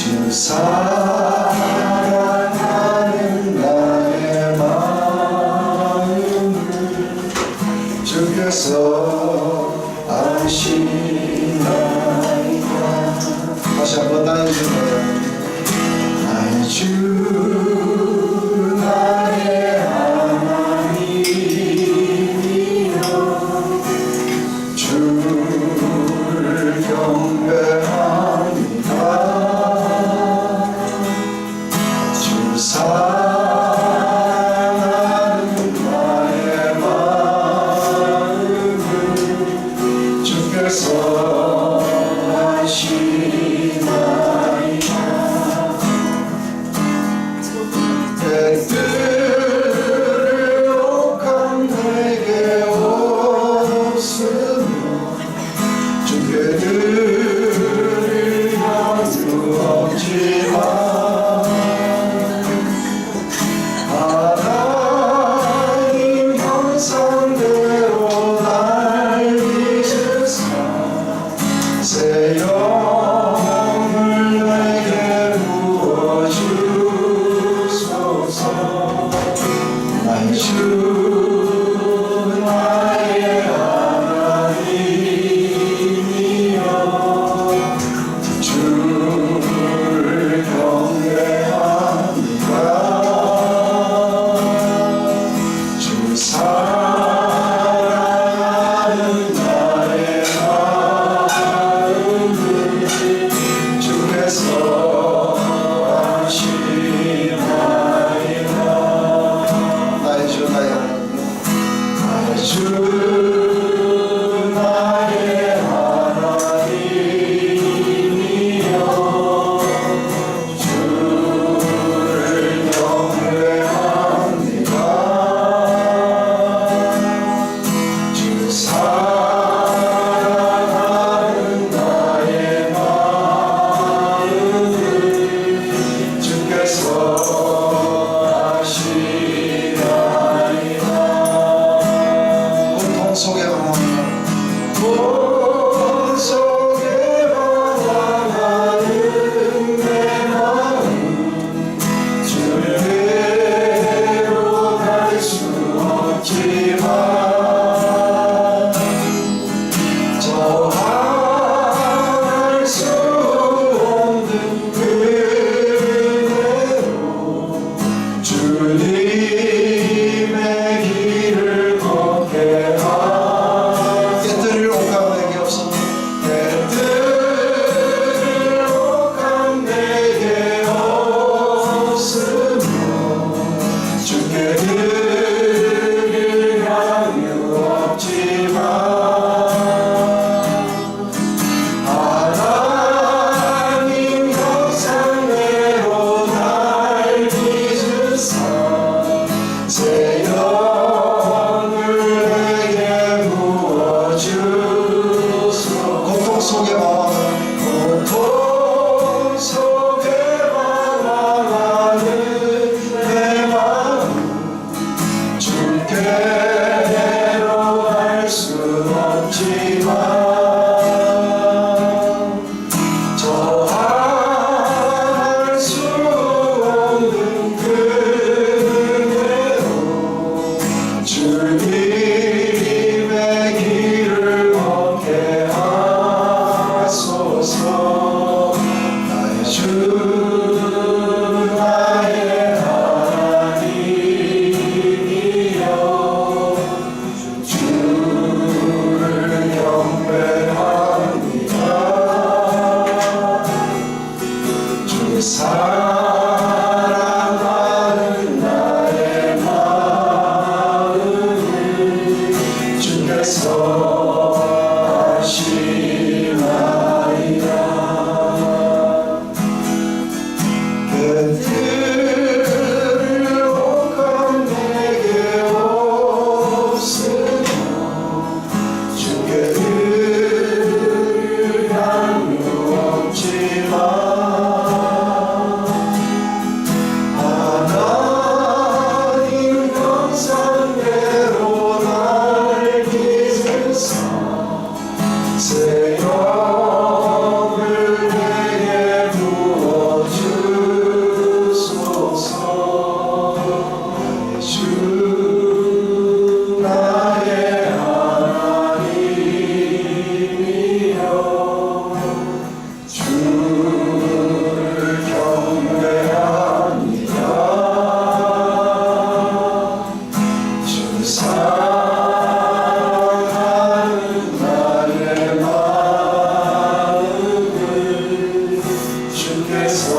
주 사랑하는 나의 마음을 주께서 아시나이다. 다시 한번 나의 주 나의 주 나의 하나님이여 주를 경배합니다. 주 사랑하는 나의 마음을 주께서 아시나이다. 때들을 옥한 내게 없으며 주께 드릴 여유 없지만 하나님 형상대로 날 빚으사 새 영을 내게 부어주소서. 나의 주 나의 하나님이여 주를 경배합니다. 주 사랑하는 나의 마음을 주께서 아시나이다. 나의 주 나의 하나님 나의 주 나의 하나님이여 주를 경배합니다. 주 사랑하는 나의 마음을 주께서 아시나이다. 고통 속에 방황하는 내 마음 주대로 갈 수 없지만 저할 수 없는 그대로 주님의 길을 걷게 하소서. 깨뜨릴 옥한 내게 없어. 깨뜨릴 옥한 내게 없으며 주께 드릴 양유 없지만 하나님 형상대로 날 빚으사 새 영을 내게 부어주소서. 고통 속에 방황하는 내 마음 주께로 갈 수 없지만 저할 수 없는 그대로 주님의 길을 걷게 하소서. 나의 주 나의 하나님이여 주를 경배합니다. 주 사랑하는 나의 마음을 주께서 아시나이다. 그들을 옥한 내게 없으며 주께 드릴 양유 없지만 내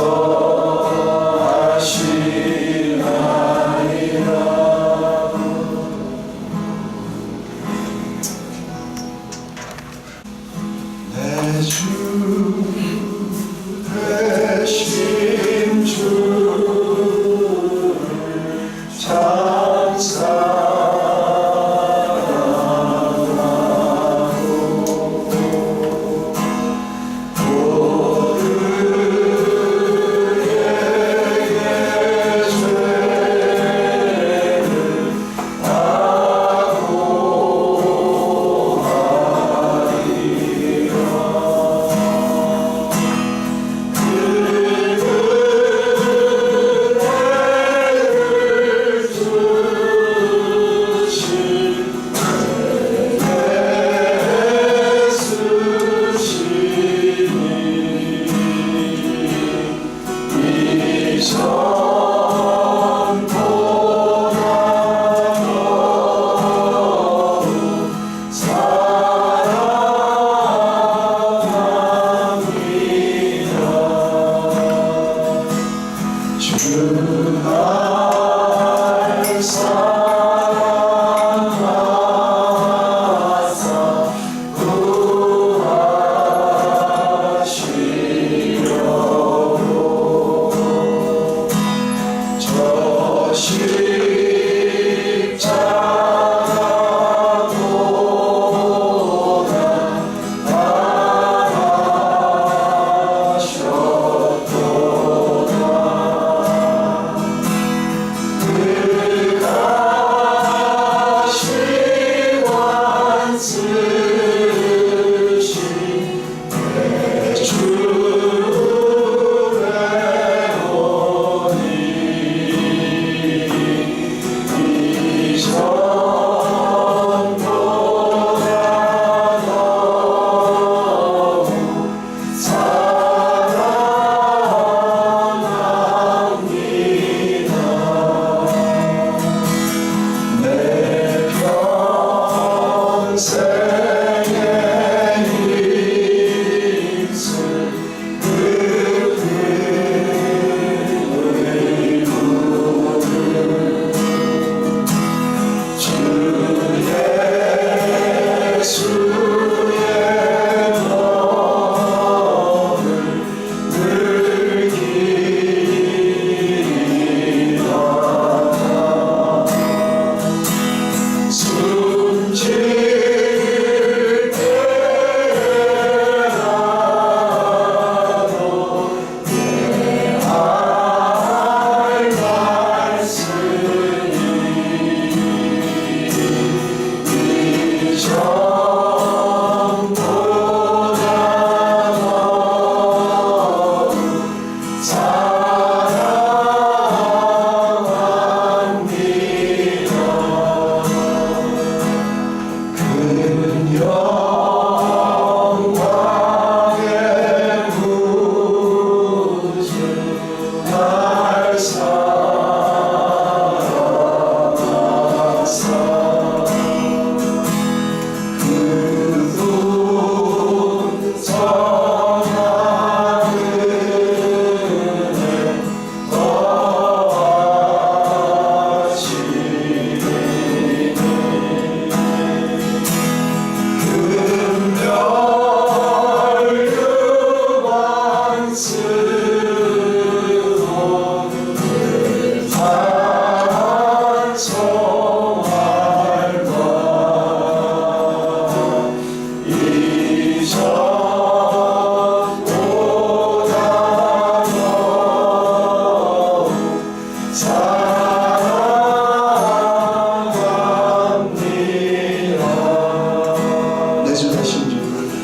주 되신 주,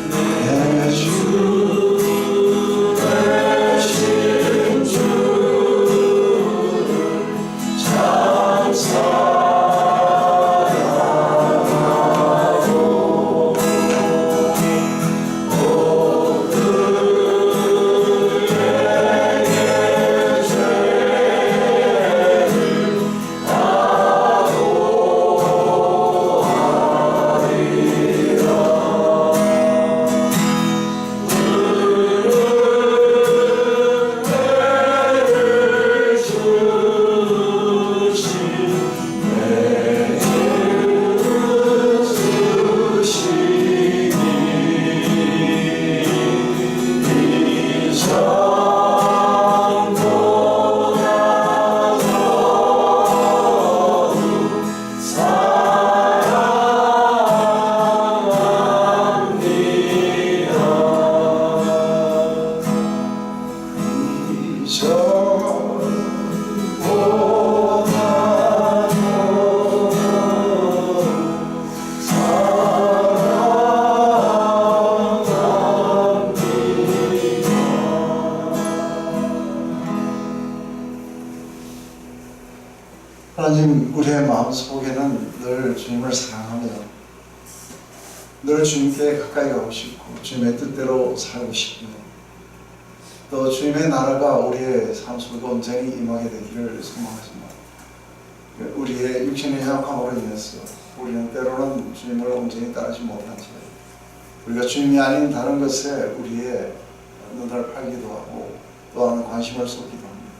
내 주 하나님, 우리의 마음속에는 늘 주님을 사랑하며 늘 주님께 가까이 가고 싶고 주님의 뜻대로 살고 싶으며 또 주님의 나라가 우리의 삶 속에 온전히 임하게 되기를 소망하지만 우리의 육신의 약함으로 인해서 우리는 때로는 주님을 온전히 따르지 못한 채 우리가 주님이 아닌 다른 것에 우리의 눈을 팔기도 하고 또한 관심을 쏟기도 합니다.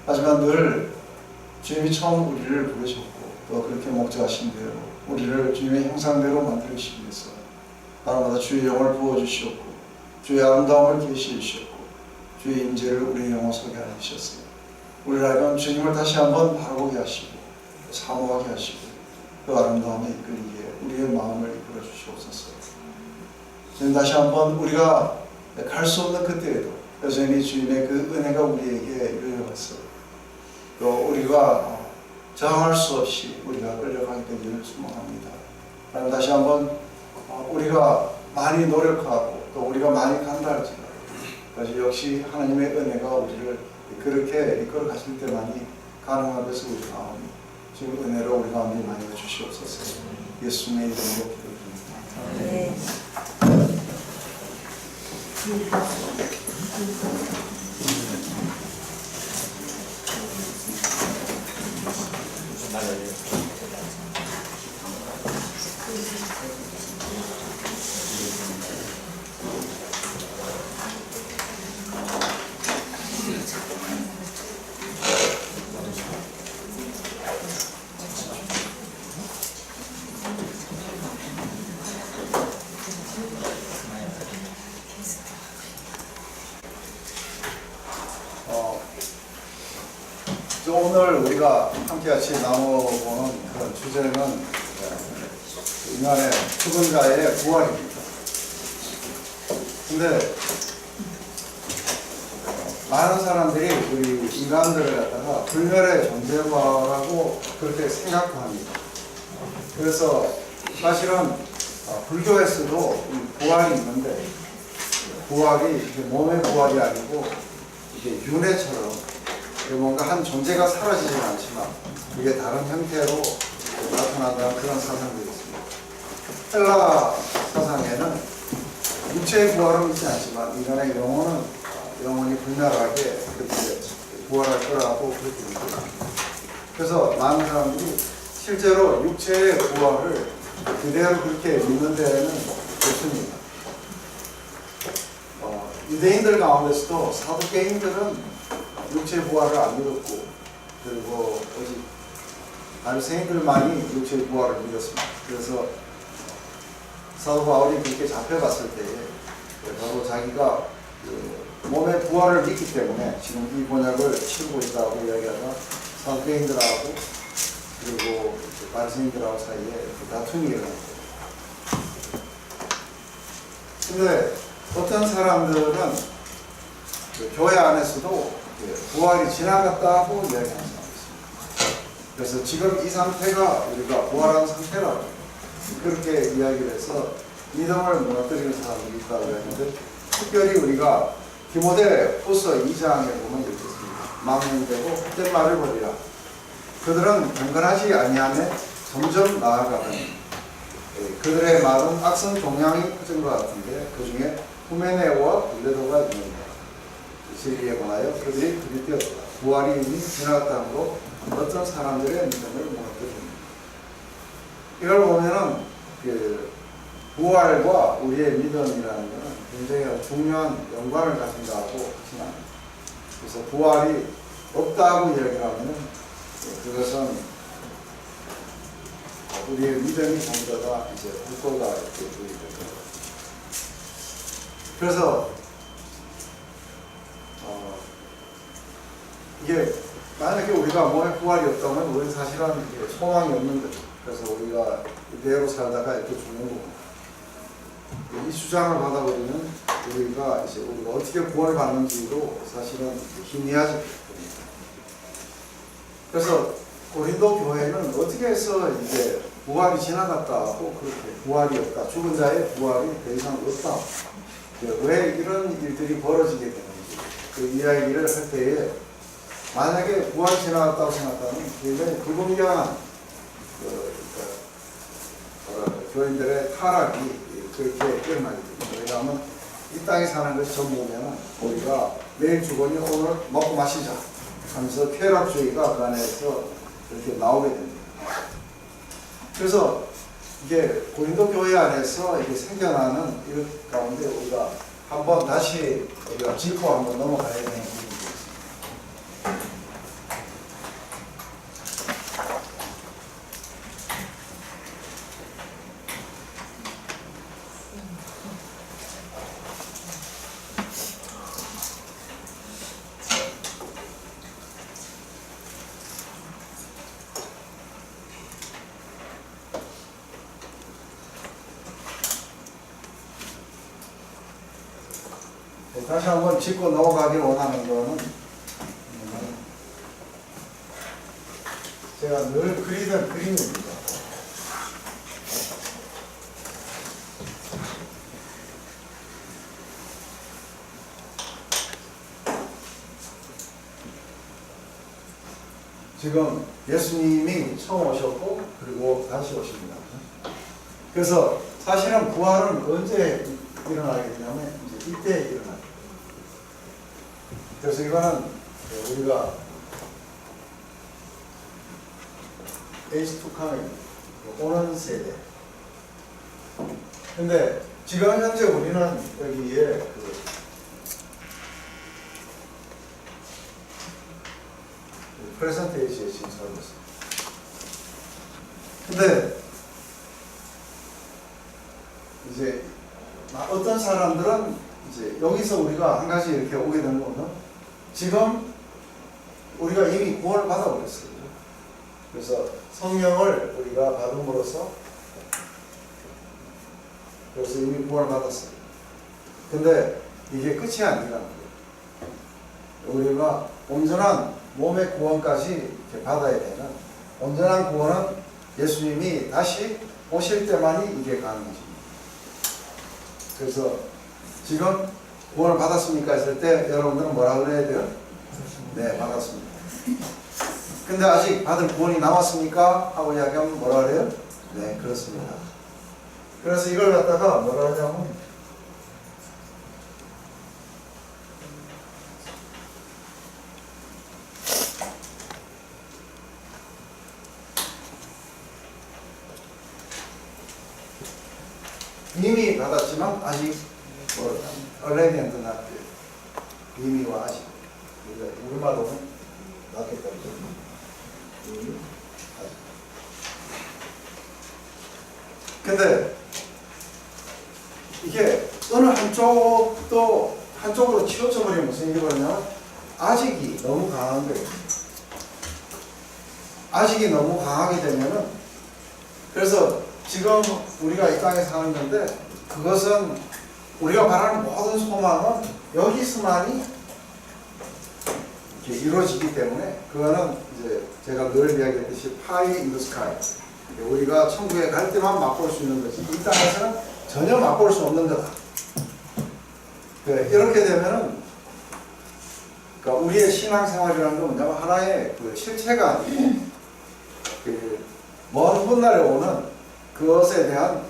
하지만 늘 주님이 처음 우리를 부르셨고 또 그렇게 목적하신 대로 우리를 주님의 형상대로 만들기 위해서 날마다 주의 영을 부어주시었고 주의 아름다움을 계시해 주셨고 주의 임재를 우리의 영혼 속에 하셨어요. 우리를 알면 주님을 다시 한번 바라보게 하시고 사모하게 하시고 그 아름다움에 이끌리기에 우리의 마음을 이끌어 주시옵소서. 주님, 다시 한번 우리가 갈 수 없는 그때에도 여전히 주님의 그 은혜가 우리에게 유효해서 또 우리가 저항할 수 없이 우리가 끌려가게 되기를 소망합니다. 하나님, 다시 한번 우리가 많이 노력하고 또 우리가 많이 간다 할지라도 그래서 역시 하나님의 은혜가 우리를 그렇게 이끌어 가실 때만이 가능한 것을 우리가 아오니 지금 은혜로 우리 가운데 많이 주시옵소서. 예수님의 이름으로 기도드립니다. 네. 오늘 우리가 함께 같이 나눠보는 그런 주제는 인간의 죽은 자의 부활입니다. 근데 많은 사람들이 우리 인간들을 갖다가 불멸의 존재라고 그렇게 생각합니다. 그래서 사실은 불교에서도 부활이 있는데 부활이 몸의 부활이 아니고 이게 윤회처럼 뭔가 한 존재가 사라지진 않지만 그게 다른 형태로 나타난다는 그런 사상들이 있습니다. 헬라 사상에는 육체의 부활은 있지 않지만 인간의 영혼은 영혼이 불멸하게 그렇게 부활할 거라고 그렇게 믿습니다. 그래서 많은 사람들이 실제로 육체의 부활을 그대로 그렇게 믿는 데에는 없습니다. 유대인들 가운데서도 사두개인들은 육체의 부활을 안 믿었고 그리고 오직 바리새인들만이 육체의 부활을 믿었습니다. 그래서 사도 바울이 그렇게 잡혀갔을 때에 바로 자기가 몸의 부활을 믿기 때문에 지금 이 번역을 치르고 있다고 이야기하다 사두개인들하고 그리고 바리새인들하고 사이에 다툼이 일어납니다. 근데 어떤 사람들은 교회 안에서도 부활이 지나갔다고 이야기하는 사람이 있습니다. 그래서 지금 이 상태가 우리가 부활한 상태라고 그렇게 이야기를 해서 믿음을 무너뜨리는 사람들이 있다고 했는데 특별히 우리가 디모데후서 2장에 보면 이렇게 있습니다. 망령되고 헛된 말을 버리라. 그들은 경건하지 아니하며 점점 나아가더니 그들의 말은 악성 종양이 퍼진 것 같은데 그 중에 후메네오와 빌레도가 있는다. 진리에 관하여 그들이 그리 뛰었다. 부활이 이미 지나갔다므로 어떤 사람들의 믿음을 무너뜨립니다. 이걸 보면은 그 부활과 우리의 믿음이라는 것은 굉장히 중요한 연관을 가진다고 하지만 그래서 부활이 없다고 이야기를 하면은 그것은 우리의 믿음이 전부 다 이제 불도가 이렇게 보이거든요. 그래서 이게 만약에 우리가 몸에 부활이 없다면 우리는 사실은 소망이 없는 거죠. 그래서 우리가 이대로 살다가 이렇게 죽는 겁니다. 이 주장을 받아버리면 우리가 어떻게 구원을 받는지도 사실은 희미하지 않습니다. 그래서 고린도 교회는 어떻게 해서 이제 부활이 지나갔다고 그렇게 부활이 없다, 죽은 자의 부활이 더 이상 없다, 왜 이런 일들이 벌어지게 되는지 그 이야기를 할 때에 만약에 부활이 지나갔다고 생각하면 굉장히 불공정한 교인들의 타락이 그렇게 일어나게 됩니다. 왜냐하면 이 땅에 사는 것이 전부면 우리가 내일 죽으니 오늘 먹고 마시자 하면서 쾌락주의가 그 안에서 이렇게 나오게 됩니다. 그래서 이게 고린도 교회 안에서 이게 생겨나는 이 가운데 우리가 한번 다시 우리가 짚고 한번 넘어가야 되는 부분이 있습니다. 다시 한번 짚고 넘어가길 원하는 거는 제가 늘 그리던 그림입니다. 지금 예수님이 처음 오셨고 그리고 다시 오십니다. 그래서 사실은 부활은 언제 일어나게 되냐면 이제 이때 일어나게 돼요. 그래서 이거는 우리가 Age to come, 오는 세대. 근데 지금 현재 우리는 여기에 프레젠트 에이지에 지금 살고 있습니다. 근데 이제 어떤 사람들은 이제 여기서 우리가 한 가지 이렇게 오게 되는 거는 지금 우리가 이미 구원을 받아버렸어요. 그래서 성령을 우리가 받음으로써 그래서 이미 구원을 받았어요. 근데 이게 끝이 아니라는 거예요. 우리가 온전한 몸의 구원까지 받아야 되는 온전한 구원은 예수님이 다시 오실 때만이 이게 가능해집니다. 그래서 지금 구원을 받았습니까? 했을 때 여러분들은 뭐라 그래야 돼요? 네, 받았습니다. 근데 아직 받을 구원이 남았습니까? 하고 이야기하면 뭐라 그래요? 네, 그렇습니다. 그래서 이걸 갖다가 뭐라 하냐면 이미 받았지만 아직 already and not yet. 이미와 아직. 우리말로는 낫겠다. 이미 아직. 근데 이게 어느 한쪽으로 치우쳐 버리면 무슨 일이 벌어냐면 아직이 너무 강한 거예요. 아직이 너무 강하게 되면은 그래서 지금 우리가 이 땅에 사는 건데 그것은 우리가 바라는 모든 소망은 여기서만이 이렇게 이루어지기 때문에 그거는 이제 제가 늘 이야기했듯이 pie in the sky. 우리가 천국에 갈 때만 맛볼 수 있는 거지 이 땅에서는 전혀 맛볼 수 없는 거다. 이렇게 되면은 그러니까 우리의 신앙생활이라는 건 뭐냐면 하나의 그 실체가 아니고 먼 훗날에 오는 그것에 대한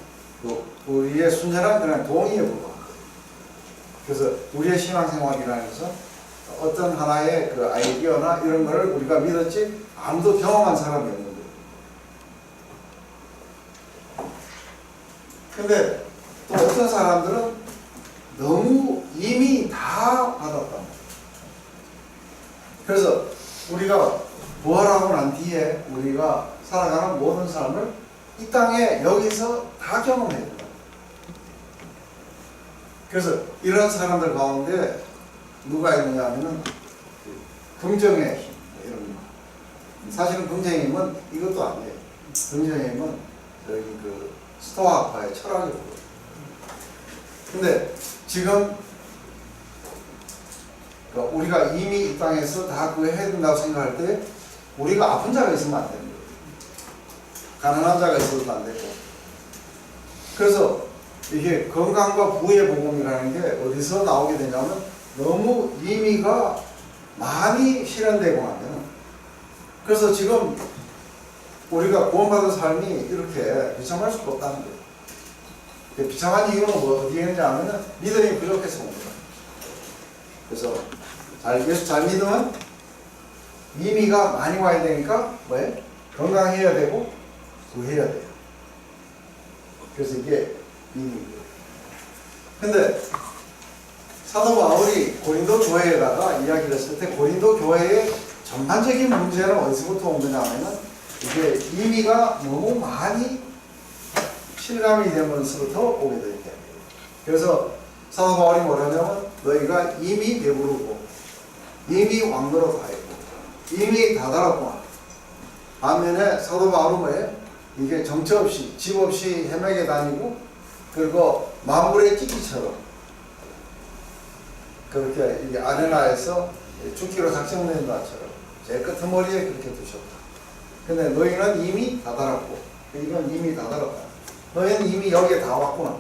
우리의 순전한 그런 동의에 불과한 거예요. 그래서 우리의 신앙생활이라는 것은 어떤 하나의 그 아이디어나 이런 거를 우리가 믿었지 아무도 경험한 사람이 없는 거예요. 근데 또 어떤 사람들은 너무 이미 다 받았단 말이에요. 그래서 우리가 부활하고 난 뒤에 우리가 살아가는 모든 삶을 이 땅에 여기서 다 경험해야 된다. 그래서 이런 사람들 가운데 누가 있느냐 하면은 긍정의 힘 이런 거. 사실은 긍정의 힘은 이것도 아니에요. 긍정의 힘은 저희 그 스토아파의 철학이거든요. 근데 지금 그러니까 우리가 이미 이 땅에서 다 그거 해야 된다고 생각할 때 우리가 아픈 자가 있으면 안 되는 거예요. 가난한 자가 있어도 안 되고. 그래서 이게 건강과 부의 복음이라는 게 어디서 나오게 되냐면 너무 의미가 많이 실현되고 나면, 그래서 지금 우리가 구원받은 삶이 이렇게 비참할 수가 없다는 거예요. 비참한 이유는 어디에 있느냐 하면 믿음이 부족해서 온 거예요. 그래서 예수 잘 믿으면 의미가 많이 와야 되니까 왜? 건강해야 되고 구해야 돼요. 그래서 이게 의미예요. 근데 사도 바울이 고린도 교회에다가 이야기를 했을 때 고린도 교회의 전반적인 문제는 어디서부터 온 거냐 하면 이게 의미가 너무 많이 실감이 되면서부터 오게 되죠. 그래서 사도 바울이 뭐라냐면 너희가 이미 배부르고 이미 왕노릇 하였고 이미 다달았구나. 반면에 사도 바울은 뭐예요? 이게 정처 없이 집 없이 헤매게 다니고 그리고 만물의 찌끼처럼 그렇게 이게 아레나에서 죽기로 작정된 것처럼 제 끄트머리에 그렇게 두셨다. 근데 너희는 이미 다달았고 이건 이미 다달았다. 너희는 이미 여기에 다 왔구나.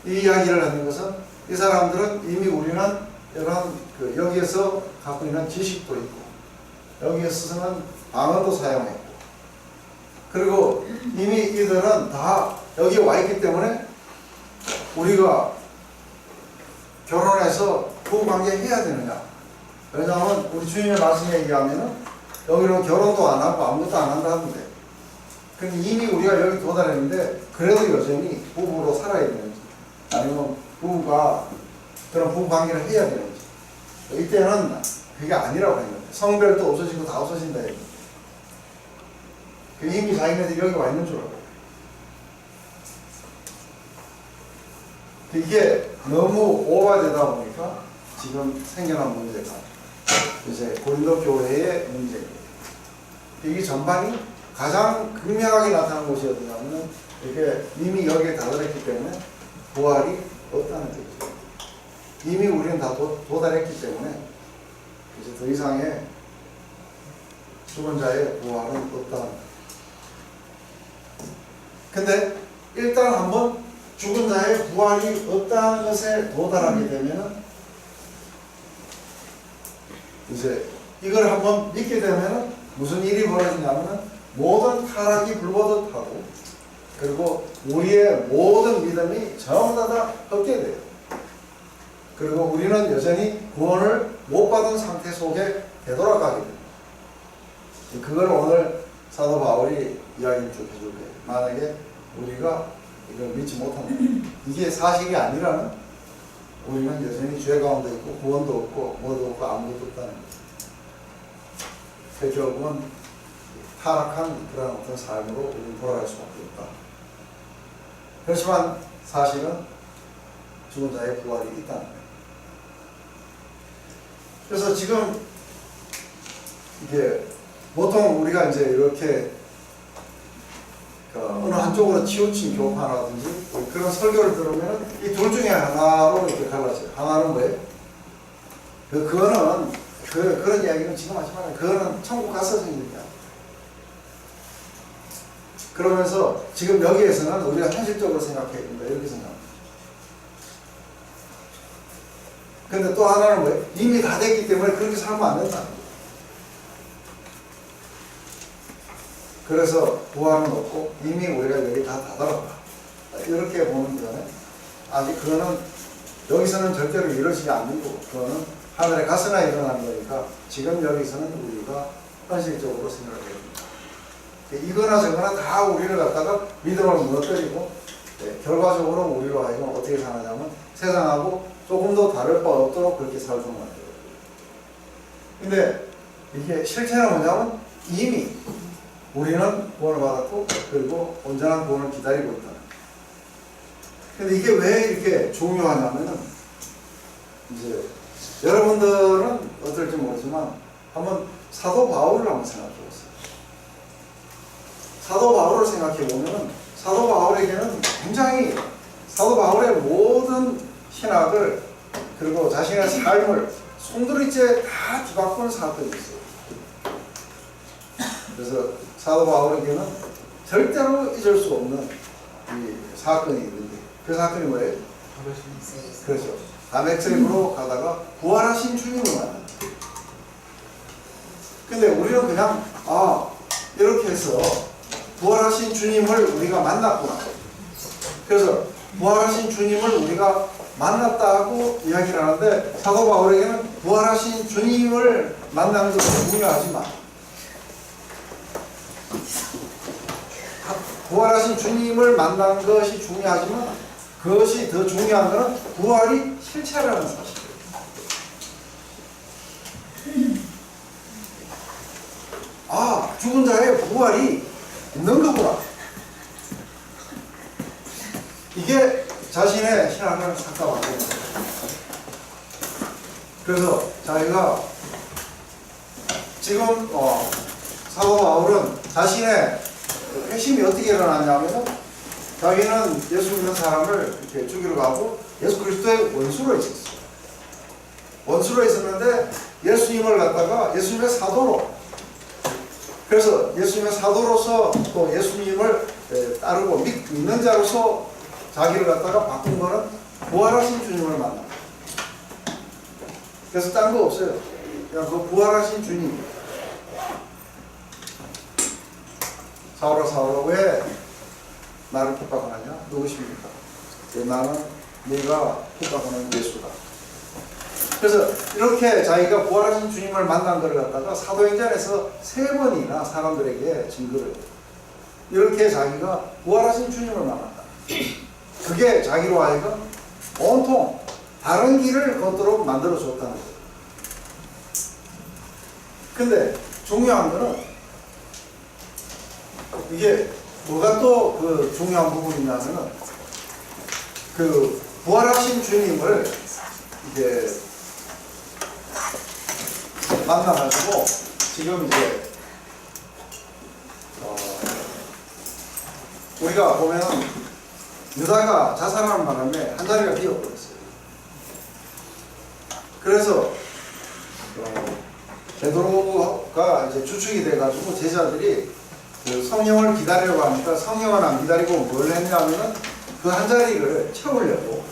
이 이야기를 하는 것은 이 사람들은 이미 우리는 이런 여기에서 갖고 있는 지식도 있고 여기에서는 방언도 사용했고 그리고 이미 이들은 다 여기 와 있기 때문에 우리가 결혼해서 부부관계 해야 되느냐? 왜냐하면 우리 주님의 말씀에 의하면 여기로 결혼도 안 하고 아무것도 안 한다는데 그럼 이미 우리가 여기 도달했는데 그래도 여전히 부부로 살아야 되는지 아니면 부부가 그런 부부관계를 해야 되는지 이때는 그게 아니라고 했는데 성별도 없어지고 다 없어진다 했는데 이미 자기네들이 여기 와 있는 줄 알아요. 이게 너무 오버되다 보니까 지금 생겨난 문제가 이제 고린도 교회의 문제예요. 이게 전반이 가장 극명하게 나타난 곳이 어디냐면 이게 이미 여기에 다다랐기 때문에 부활이 없다는 거죠. 이미 우리는 다 도달했기 때문에 이제 더 이상의 죽은 자의 부활은 없다는 거죠. 근데 일단 한번 죽은 자의 부활이 없다는 것에 도달하게 되면은 이제 이걸 한번 믿게 되면은 무슨 일이 벌어지냐면은 모든 타락이 불보듯 하고 그리고 우리의 모든 믿음이 전부 다 헛게 돼요. 그리고 우리는 여전히 구원을 못 받은 상태 속에 되돌아가게 됩니다. 그걸 오늘 사도 바울이 이야기를 쭉 해줄 거예요. 만약에 우리가 이걸 믿지 못한다. 이게 사실이 아니라는 우리는 여전히 죄 가운데 있고 구원도 없고 뭐도 없고 아무것도 없다는 거죠. 결국은 타락한 그런 어떤 삶으로 우리는 돌아갈 수밖에 없다. 그렇지만 사실은 죽은 자의 부활이 있다는 거예요. 그래서 지금 이게 보통 우리가 이제 이렇게 어느 한쪽으로 치우친 교파라든지 그런 설교를 들으면 이 둘 중에 하나로 이렇게 갈라져요. 하나는 뭐예요? 그거는 그런 이야기는 지금 하지 말아요. 그거는 천국 가서 생기는 거야. 그러면서 지금 여기에서는 우리가 현실적으로 생각해야 된다. 이렇게 생각합니다. 근데 또 하나는 뭐예요? 이미 다 됐기 때문에 그렇게 살면 안 된다는 거예요. 그래서 부활은 없고 이미 우리가 여기 다 다다랐다. 이렇게 보는 거는 아직 그거는 여기서는 절대로 이루어지지 않는 거고 그거는 하늘에 가서나 일어나는 거니까 지금 여기서는 우리가 현실적으로 생각을 해야 됩니다. 이거나 저거나 다 우리를 갖다가 믿음을 무너뜨리고 결과적으로 우리로 하여금 어떻게 사느냐면 세상하고 조금 더 다를 바 없도록 그렇게 살도록 만들어요. 근데 이게 실체는 뭐냐면 이미 우리는 구원을 받았고 그리고 온전한 구원을 기다리고 있다. 근데 이게 왜 이렇게 중요하냐면은 이제 여러분들은 어떨지 모르지만 한번 사도 바울을 한번 생각해 보세요. 사도 바울을 생각해 보면은 사도 바울에게는 굉장히 사도 바울의 모든 신학을 그리고 자신의 삶을 송두리째 다 뒤바꾼 사건이 있어요. 그래서 사도 바울에게는 절대로 잊을 수 없는 이 사건이 있는데 그 사건이 뭐예요? 그렇죠. 다메섹으로 가다가 부활하신 주님을 만났다. 근데 우리는 그냥 이렇게 해서 부활하신 주님을 우리가 만났구나. 그래서 부활하신 주님을 우리가 만났다고 이야기를 하는데 사도 바울에게는 부활하신 주님을 만나는 것이 중요하지만 부활하신 주님을 만나는 것이 중요하지만 그것이 더 중요한 것은 부활이 실체라는 사실이에요. 죽은 자의 부활이 있는 거구나. 이게 자신의 신앙을 삭감하는 거예요. 그래서 자기가 지금 사도 바울은 자신의 회심이 어떻게 일어났냐면 자기는 예수 믿는 사람을 이렇게 죽이러 가고 예수 그리스도의 원수로 있었어요. 원수로 있었는데 예수님을 갖다가 예수님의 사도로, 그래서 예수님의 사도로서 또 예수님을 따르고 믿는 자로서 자기를 갖다가 바꾼 거는 부활하신 주님을 만나. 그래서 딴 거 없어요. 그냥 그 부활하신 주님. 사울아 사울아 왜 나를 핍박하느냐? 누구십니까? 나는 네가 핍박하는 예수다. 그래서 이렇게 자기가 부활하신 주님을 만난 걸 갖다가 사도행전에서 3번이나 사람들에게 증거를 해요. 이렇게 자기가 부활하신 주님을 만났다. 그게 자기로 하여금 온통 다른 길을 걷도록 만들어줬다는 거예요. 근데 중요한 거는 이게 뭐가 또 그 중요한 부분이냐면은 그 부활하신 주님을 이제 만나가지고 지금 이제 우리가 보면은 유다가 자살하는 바람에 한 자리가 비어버렸어요. 그래서 베드로가 이제 주축이 돼가지고 제자들이 그 성령을 기다리려고 하니까 성령은 안 기다리고 뭘 했냐면은 그 한 자리를 채우려고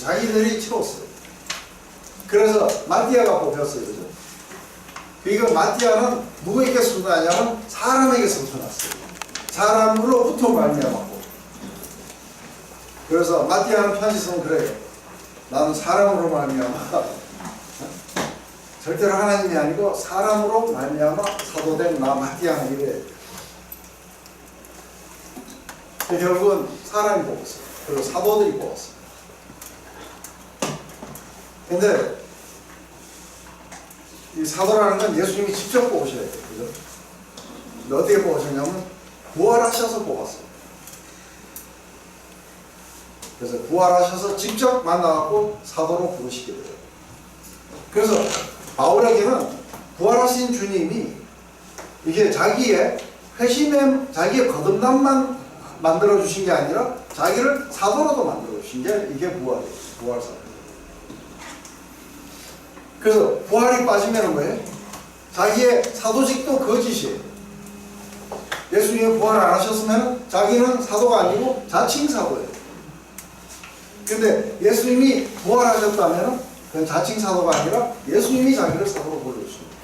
자기들이 채웠어요. 그래서 마띠아가 뽑혔어요. 그죠? 그러니까 마띠아는 누구에게 쏟아냐면 사람에게 쏟아놨어요. 사람으로부터 말미암았고. 그래서 마띠아는 편지 쓰면 그래요. 나는 사람으로 말미암아 절대로 하나님이 아니고 사람으로 말미암아 사도된 나 마띠아는 이래. 결국은 사람이 뽑았어요. 그리고 사도들이 뽑았어요. 근데 이 사도라는 건 예수님이 직접 뽑으셔야 돼요. 그죠? 근데 어떻게 뽑으셨냐면 부활하셔서 뽑았어요. 그래서 부활하셔서 직접 만나갖고 사도로 부르시게 돼요. 그래서 바울에게는 부활하신 주님이 이게 자기의 회심의 자기의 거듭남만 만들어 주신 게 아니라 자기를 사도로도 만들어 주신 게 이게 부활이에요. 부활사건. 그래서 부활이 빠지면 뭐예요? 자기의 사도직도 거짓이에요. 예수님이 부활 안 하셨으면 자기는 사도가 아니고 자칭 사도예요. 근데 예수님이 부활하셨다면 그건 자칭 사도가 아니라 예수님이 자기를 사도로 불러주십니다.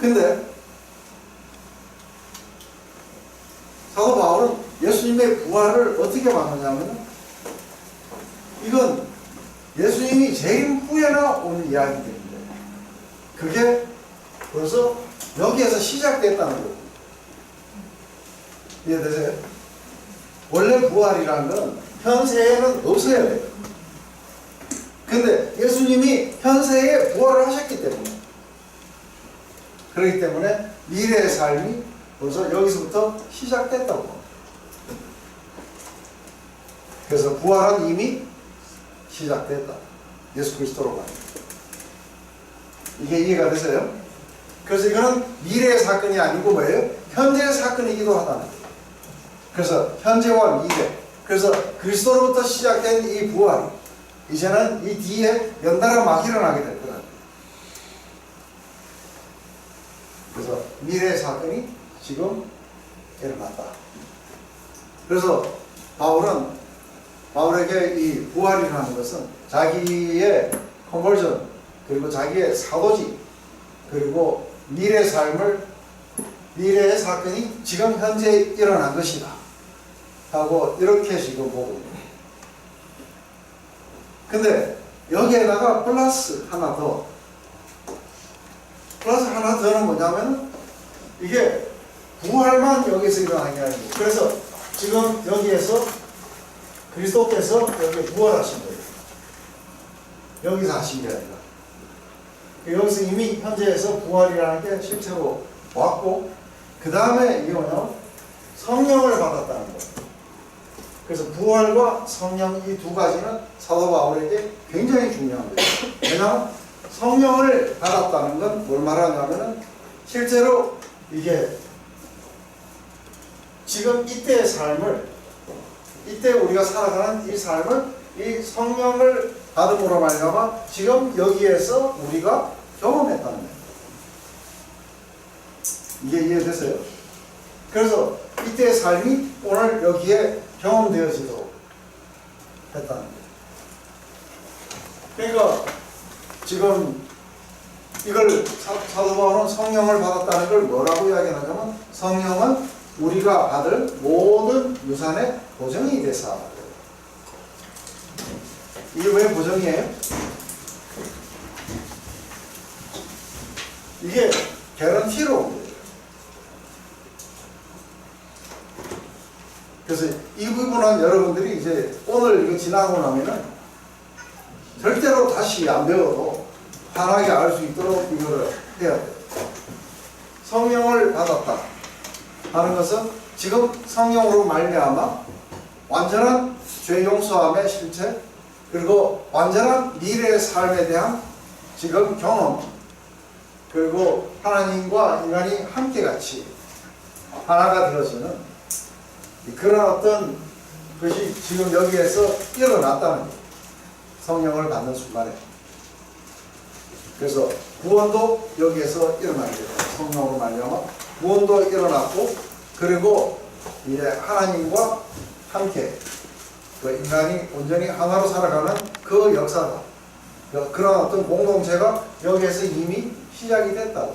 근데 사도 바울은 예수님의 부활을 어떻게 봤느냐면 이건 예수님이 재림 후에나 오는 이야기들인데 그게 벌써 여기에서 시작됐다는 거예요. 이해되세요? 원래 부활이라는 건 현세에는 없어야 돼요. 근데 예수님이 현세에 부활을 하셨기 때문에 그렇기 때문에 미래의 삶이 벌써 여기서부터 시작됐다고. 그래서 부활은 이미 시작됐다. 예수 그리스도로 가요. 이게 이해가 되세요? 그래서 이거는 미래의 사건이 아니고 뭐예요? 현재의 사건이기도 하다는 거예요. 그래서 현재와 미래. 그래서 그리스도로부터 시작된 이 부활이 이제는 이 뒤에 연달아 막 일어나게 될 거다. 그래서 미래의 사건이 지금 일어났다. 그래서 바울에게 이 부활이라는 것은 자기의 컨버전, 그리고 자기의 사도직, 그리고 미래의 사건이 지금 현재 일어난 것이다 하고 이렇게 지금 보고 있습니다. 근데 여기에다가 플러스 하나 더는 뭐냐면 이게 부활만 여기서 일어난 게 아니고, 그래서 지금 여기에서 그리스도께서 여기 부활하신 거예요. 여기서 하신 게 아니라 여기서 이미 현재에서 부활이라는 게 실제로 왔고, 그 다음에 이게 뭐냐면 성령을 받았다는 거예요. 그래서 부활과 성령 이 두 가지는 사도 바울에게 굉장히 중요한 거예요. 왜냐하면 성령을 받았다는 건 뭘 말하냐면은 실제로 이게 지금 이때의 삶을, 이때 우리가 살아가는 이 삶을 이 성령을 받음으로 말미암아 지금 여기에서 우리가 경험했다는 거예요. 이게 이해되세요? 그래서 이때의 삶이 오늘 여기에 경험되어지도록 했다는 거예요. 그러니까 지금 이걸 사도 바울은 성령을 받았다는 걸 뭐라고 이야기하냐면 성령은 우리가 받을 모든 유산의 보증이 되사. 이게 왜 보증이에요? 이게 개런티로 온 거예요. 그래서 이 부분은 여러분들이 이제 오늘 이거 지나고 나면은 절대로 다시 안 배워도 편하게 알 수 있도록 이거를 해야 돼요. 성령을 받았다 하는 것은 지금 성령으로 말미암아 완전한 죄 용서함의 실체, 그리고 완전한 미래의 삶에 대한 지금 경험, 그리고 하나님과 인간이 함께 같이 하나가 되어지는 그런 어떤 것이 지금 여기에서 일어났다는 거예요. 성령을 받는 순간에. 그래서 구원도 여기에서 일어나게 돼요. 성령으로 말미암아 구원도 일어났고, 그리고 이제 하나님과 함께 그 인간이 온전히 하나로 살아가는 그 역사가, 그런 어떤 공동체가 여기에서 이미 시작이 됐다.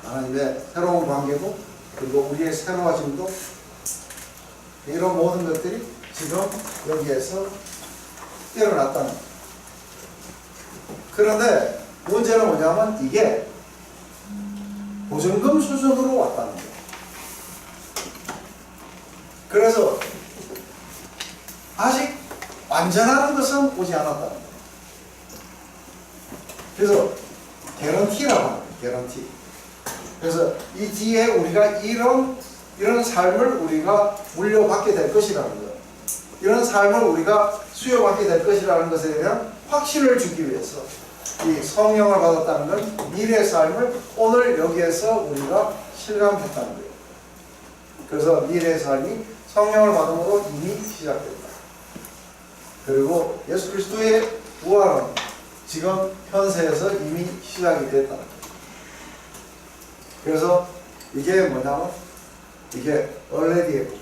하나님의 새로운 관계도, 그리고 우리의 새로워짐도, 이런 모든 것들이 지금 여기에서 일어났다는 거예요. 그런데 문제는 뭐냐면 이게 보증금 수준으로 왔다는 거예요. 그래서 아직 완전한 것은 오지 않았다는 거예요. 그래서 개런티라고 합니다. 개런티. 그래서 이 뒤에 우리가 이런 삶을 우리가 물려받게 될 것이라는 것, 이런 삶을 우리가 수여받게 될 것이라는 것에 대한 확신을 주기 위해서 이 성령을 받았다는 건 미래의 삶을 오늘 여기에서 우리가 실감했다는 거예요. 그래서 미래의 삶이 성령을 받음으로 이미 시작됐다. 그리고 예수 그리스도의 부활은 지금 현세에서 이미 시작이 됐다는 거예요. 그래서 이게 뭐냐면 이게 already의 부분.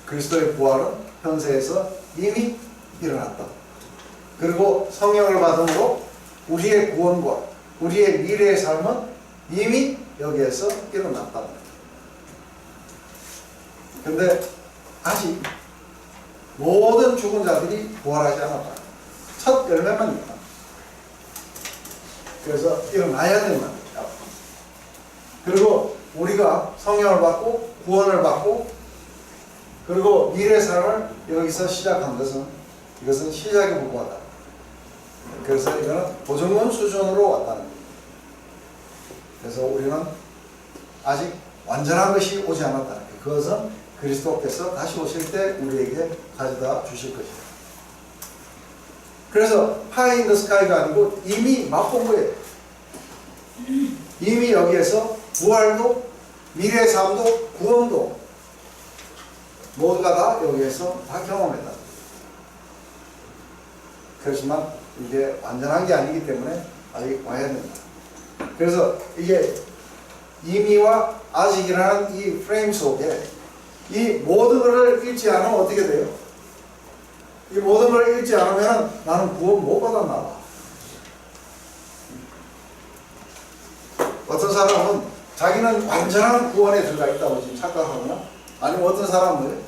그리스도의 부활은 현세에서 이미 일어났다. 그리고 성령을 받음으로 우리의 구원과 우리의 미래의 삶은 이미 여기에서 일어났다. 근데 아직 모든 죽은 자들이 부활하지 않았다. 첫 열매만 있다. 그래서 일어나야 된다. 그리고 우리가 성령을 받고 구원을 받고 그리고 미래의 삶을 여기서 시작한 것은 이것은 시작에 불과하다. 그래서 이거는 보증금 수준으로 왔다는 거예요. 그래서 우리는 아직 완전한 것이 오지 않았다는 거예요. 그것은 그리스도께서 다시 오실 때 우리에게 가져다 주실 것이다. 그래서 파이 인 더 스카이가 아니고 이미 맛본 거예요. 이미 여기에서 부활도 미래의 삶도 구원도 모두가 다 여기에서 다 경험했다. 그렇지만 이게 완전한 게 아니기 때문에 아직 와야 된다. 그래서 이게 이미와 아직이라는 이 프레임 속에 이 모든 것을 읽지 않으면 어떻게 돼요? 이 모든 걸 읽지 않으면 나는 구원 못 받았나 봐. 어떤 사람은 자기는 완전한 구원에 들어가 있다고 지금 착각하거나, 아니면 어떤 사람은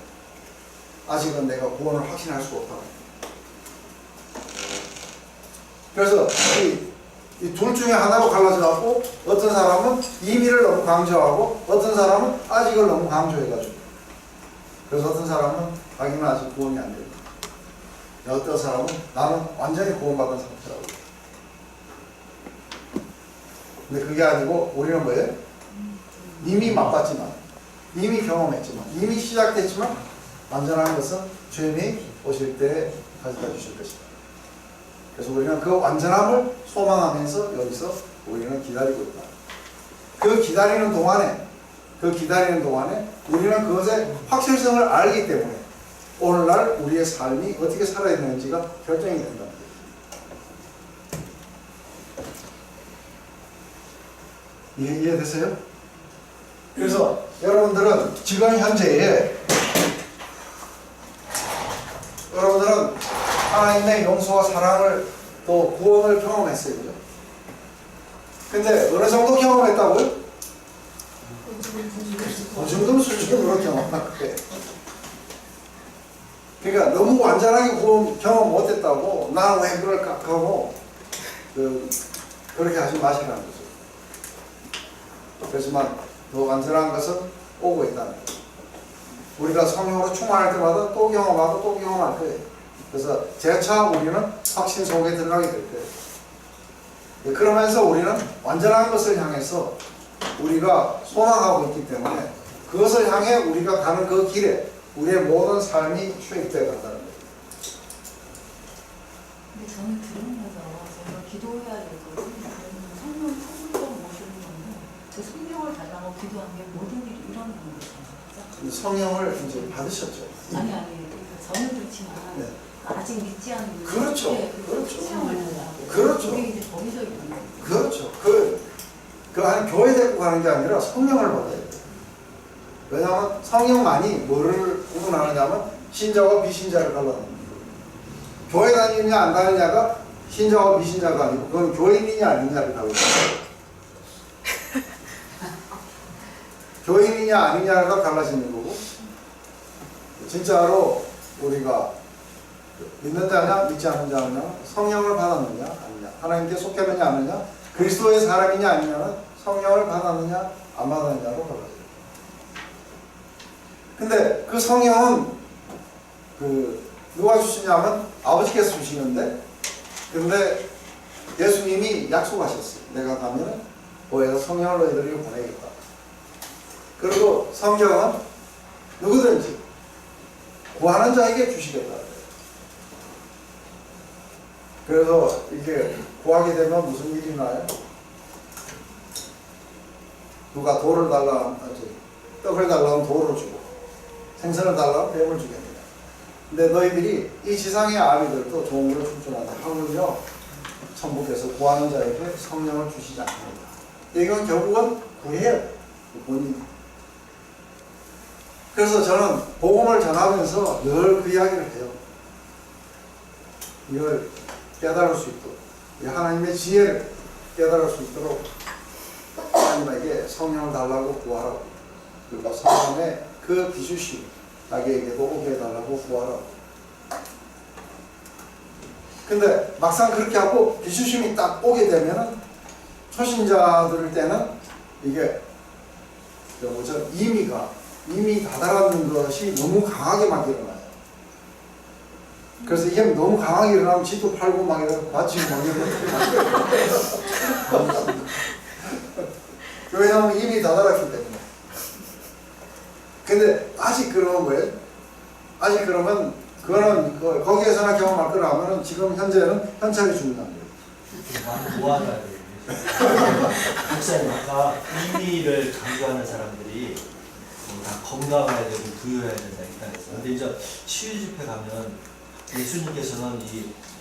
아직은 내가 구원을 확신할 수가 없다고. 그래서 이 둘 중에 하나로 갈라져 갖고, 어떤 사람은 임의를 너무 강조하고 어떤 사람은 아직을 너무 강조해가지고, 그래서 어떤 사람은 자기는 아직 구원이 안 되고, 어떤 사람은 나는 완전히 구원받은 상태라고. 근데 그게 아니고 우리는 뭐예요? 이미 맛봤지만, 이미 경험했지만, 이미 시작됐지만 완전한 것은 주님이 오실 때 가져다 주실 것이다. 그래서 우리는 그 완전함을 소망하면서 여기서 우리는 기다리고 있다. 그 기다리는 동안에 우리는 그것의 확실성을 알기 때문에 오늘날 우리의 삶이 어떻게 살아야 되는지가 결정이 된다. 이해되세요? 그래서 여러분들은 지금 현재에 여러분들은 하나님의 용서와 사랑을 또 구원을 경험했어요. 그죠? 근데 어느 정도 경험했다고요? 그 정도 수준으로 경험한 거예요. 그러니까 너무 완전하게 구원 경험 못했다고 나는 왜 그럴까 하고 그렇게 하지 마시라는 거죠. 그렇지만 더 완전한 것은 오고 있다는 거예요. 우리가 성령으로 충만할 때마다 또 경험하고 또 경험할 거예요. 그래서 재차 우리는 확신 속에 들어가게 될 거예요. 그러면서 우리는 완전한 것을 향해서 우리가 소망하고 있기 때문에 그것을 향해 우리가 가는 그 길에 우리의 모든 삶이 수입되어 간다는 거예요. 근데 저는 들으면서 제가 기도해야 될 것은 성령 성령 모시는 건데 그 성령을 달라고 기도한 게 모든 일이 일어나는 거잖아요. 성령을 이제 받으셨죠? 아니 저는 그렇지만 네. 아직 믿지 않는 그렇죠. 그렇죠. 성령을 달라고. 그렇죠. 그게 이제 거기서 있는 거예요. 그렇죠. 아니 교회 데리고 가는 게 아니라 성령을 받아야 돼요. 왜냐하면 성령만이 뭐를 구분하느냐면 신자와 비신자를 갈라놓는 거예요. 교회 다니느냐 안 다니느냐가 신자와 비신자가 아니고 그건 교인이냐 아니냐를 다루는 거예요. 교인이냐 아니냐가 달라지는 거고, 진짜로 우리가 믿는 자냐 믿지 않는 자냐, 성령을 받았느냐 아니냐, 하나님께 속했느냐 아니냐, 그리스도의 사람이냐 아니냐는 성령을 받았느냐 안 받았느냐로 달라져요. 근데 그 성령은 누가 주시냐면 아버지께서 주시는데, 근데 예수님이 약속하셨어요. 내가 가면은 보혜사 성령을 너희들에게 보내겠다. 그리고 성경은 누구든지 구하는 자에게 주시겠다. 그래서 이게 구하게 되면 무슨 일이 나요? 누가 돌을 달라, 떡을 달라면 돌을 주고, 생선을 달라면 뱀을 주겠느냐. 근데 너희들이 이 지상의 아비들도 좋은 것을 출전한다 하면요, 천국에서 구하는 자에게 성령을 주시지 않습니다. 이건 결국은 구해야 돼요. 본인이. 그래서 저는 복음을 전하면서 늘 그 이야기를 해요. 이걸 깨달을 수 있도록, 하나님의 지혜를 깨달을 수 있도록 하나님에게 성령을 달라고 구하라고, 그리고 성령의 그 비주심 자기에게도 오게 해달라고 구하라고. 근데 막상 그렇게 하고 비주심이 딱 오게 되면은 초신자들 때는 이게 이미 다다랐는 것이 너무 강하게 막 일어나요. 그래서 이게 너무 강하게 일어나면 지도 팔고 막 이러고 마치고 막 이러고. 왜냐하면 이미 다다랐기 때문에. 근데 아직 그러면 뭐예요? 아직 그러면 그거는 거기에서나 경험할 거라면은 지금 현재는 현찰이 중요한 거예요. 모아놔야 돼. 목사님 아까 의미를 강조하는 사람들이 다 건강해야 되고 부유해야 된다 이 땅에서. 근데 이제 치유 집회 가면 예수님께서는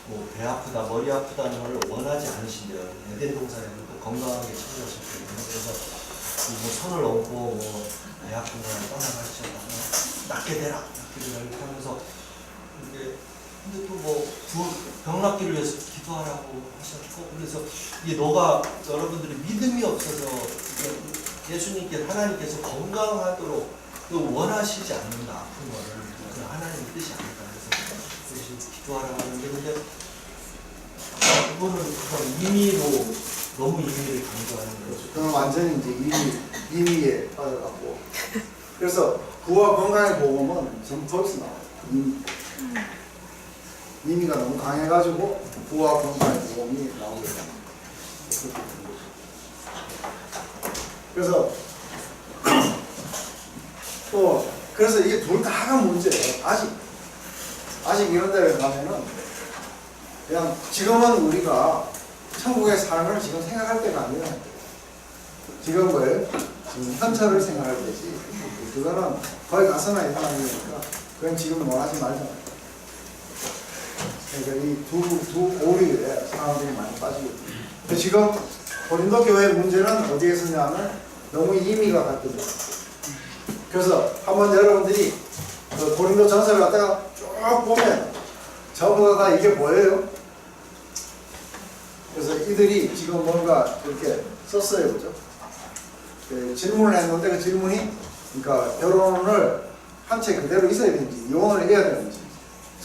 뭐 배 아프다 머리 아프다는 걸 원하지 않으신대요. 에덴 동산에서 건강하게 찾아오실 거예요. 그래서 뭐 손을 얹고 뭐 배 아픈 거랑 떠나갈지어다 낫게 되라 이렇게 하면서 이게 근데 또 뭐 병 낫기를 위해서 기도하라고 하셨고 그래서 이게 여러분들이 믿음이 없어서 예수님께 하나님께서 건강하도록 또 원하시지 않는다 아픈 거를 그 하나님의 뜻이 아닐까 그래서 기도하라고 하는데 근데 그거는 그냥 임의로 너무 임의를 강조하는 거죠. 그건 완전히 이제 임의에 빠져갖고 그래서 구와 건강의 복음은 전부 거기서 나와요. 임의가 너무 강해가지고 구와 건강의 복음이 나오게 됩니다. 그래서 또 그래서 이게 둘 다가 문제예요. 아직 이런 데를 가면은 그냥 지금은 우리가 천국의 삶을 지금 생각할 때가 아니라 지금 뭐예요? 지금 현철을 생각할 때지 그거는 거기 가서나 일어나는 거니까 그건 지금 원하지 말잖아요. 그러니까 이 두 오류에 사람들이 많이 빠지고 있어요. 지금 고린도 교회의 문제는 어디에 있었냐면 너무 임의가 같거든요. 그래서 한번 여러분들이 그 고린도 전서를 갖다가 쭉 보면 전부 다 이게 뭐예요? 그래서 이들이 지금 뭔가 이렇게 썼어요, 그죠? 그 질문을 했는데 그 질문이 그러니까 결혼을 한 채 그대로 있어야 되는지 이혼을 해야 되는지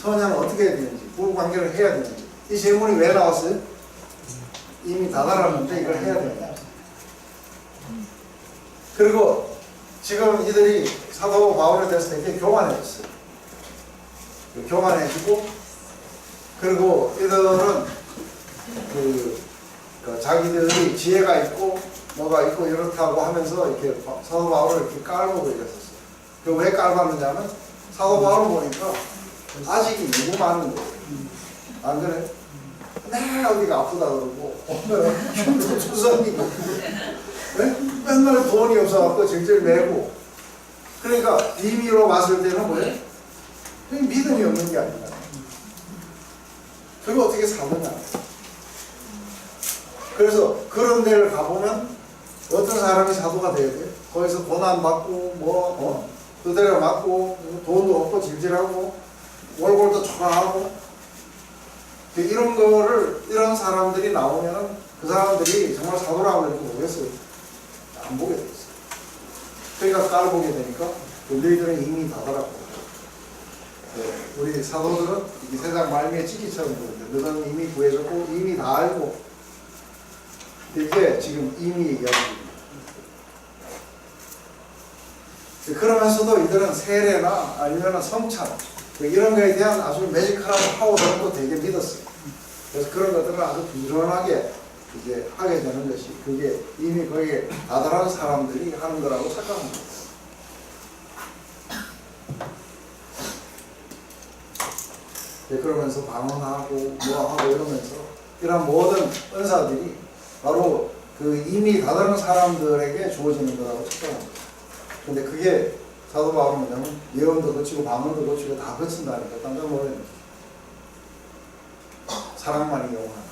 처녀는 어떻게 해야 되는지 부부관계를 해야 되는지 이 질문이 왜 나왔어요? 이미 다 달았는데 이걸 해야 되냐? 그리고 지금 이들이 사도 바울에 대해서 되게 교만해졌어요. 교만해지고 그리고 이들은 그 자기들이 지혜가 있고 뭐가 있고 이렇다고 하면서 이렇게 사도 바울을 이렇게 깔고 그랬었어요. 그 왜 깔았느냐면 사도 바울을 보니까 아직이 너무 많은 거예요. 안 그래? 맨날 어디가 아프다 그러고 오늘 힘도 추석이고 맨날 돈이 없어갖고 질질 매고 그러니까 임의로 봤을 때는 뭐예요? 믿음이 없는 게 아니라 그걸 어떻게 사느냐. 그래서 그런 데를 가보면 어떤 사람이 사도가 돼야 돼요? 거기서 고난받고 두드려 맞고 돈도 없고 질질하고 월골도 초라하고 이런 사람들이 나오면은 그 사람들이 정말 사도라고 이렇게 모르겠어요. 안 보게 돼 있어요. 그러니까 깔보게 되니까 너희들은 이미 다더라고. 우리 사도들은 이 세상 말미에 찌기처럼 보는데 너는 이미 구해졌고 이미 다 알고 이게 지금 이미 얘기하는 그러면서도 이들은 세례나 아니면 성찬 이런 거에 대한 아주 매직한 파워들도 되게 믿었어요. 그래서 그런 것들을 아주 부지런하게 이제 하게 되는 것이 그게 이미 거기에 다다른 사람들이 하는 거라고 착각합니다. 그러면서 방언하고 뭐하고 이러면서 이런 모든 은사들이 바로 그 이미 다다른 사람들에게 주어지는 거라고 착각합니다. 근데 그게 사도 바울은 뭐냐면 예언도 거치고 방언도 거치고 다 거친다니까 깜짝 놀라요. 사랑만이 영원한 거예요.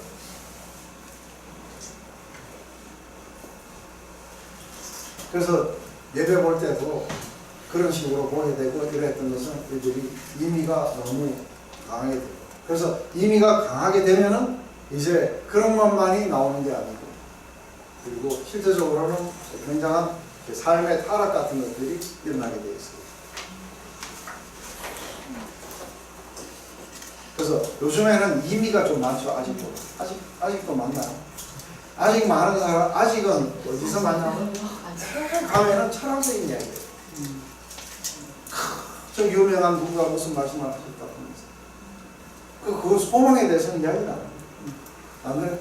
그래서 예배 볼 때도 그런 식으로 보게 되고 이랬던 것은 이들이 임의가 너무 강하게 돼요. 그래서 임의가 강하게 되면은 이제 그런 것만이 나오는 게 아니고 그리고 실제적으로는 굉장한 삶의 타락 같은 것들이 일어나게 되어 있어요. 그래서 요즘에는 임의가 좀 많죠. 아직도 많나요? 아직 많은 사람, 아직은 어디서 많냐면 가면은 철학적인 이야기예요. 저 유명한 누가 무슨 말씀을 하셨다고 하면서 그 소망에 대해서는 이야기를 안 해요. 안 그래?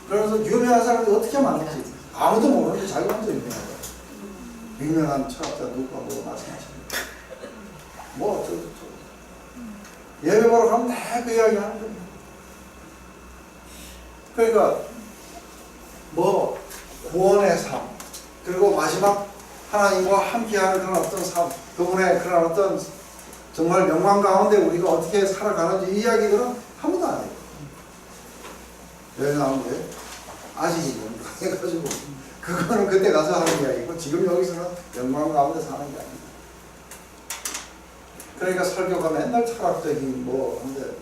그래서 유명한 사람들이 어떻게 많은지 아무도 모르는데 자기가 혼자 유명하다. 유명한 철학자 누가 뭐 말씀하십니까? 뭐 어쩌고 예배 보러 가면 다 그 이야기 하는 거예요. 그러니까 뭐 구원의 삶, 그리고 마지막 하나님과 함께하는 그런 어떤 삶, 그분의 그런 어떤 정말 영광 가운데 우리가 어떻게 살아가는지 이 이야기들은 아무도 안 해요. 여기 나온 게 아직 해가지고 그거는 그때 가서 하는 이야기고 지금 여기서는 영광 가운데 사는 게 아닙니다. 그러니까 설교가 맨날 철학적인 뭐 한데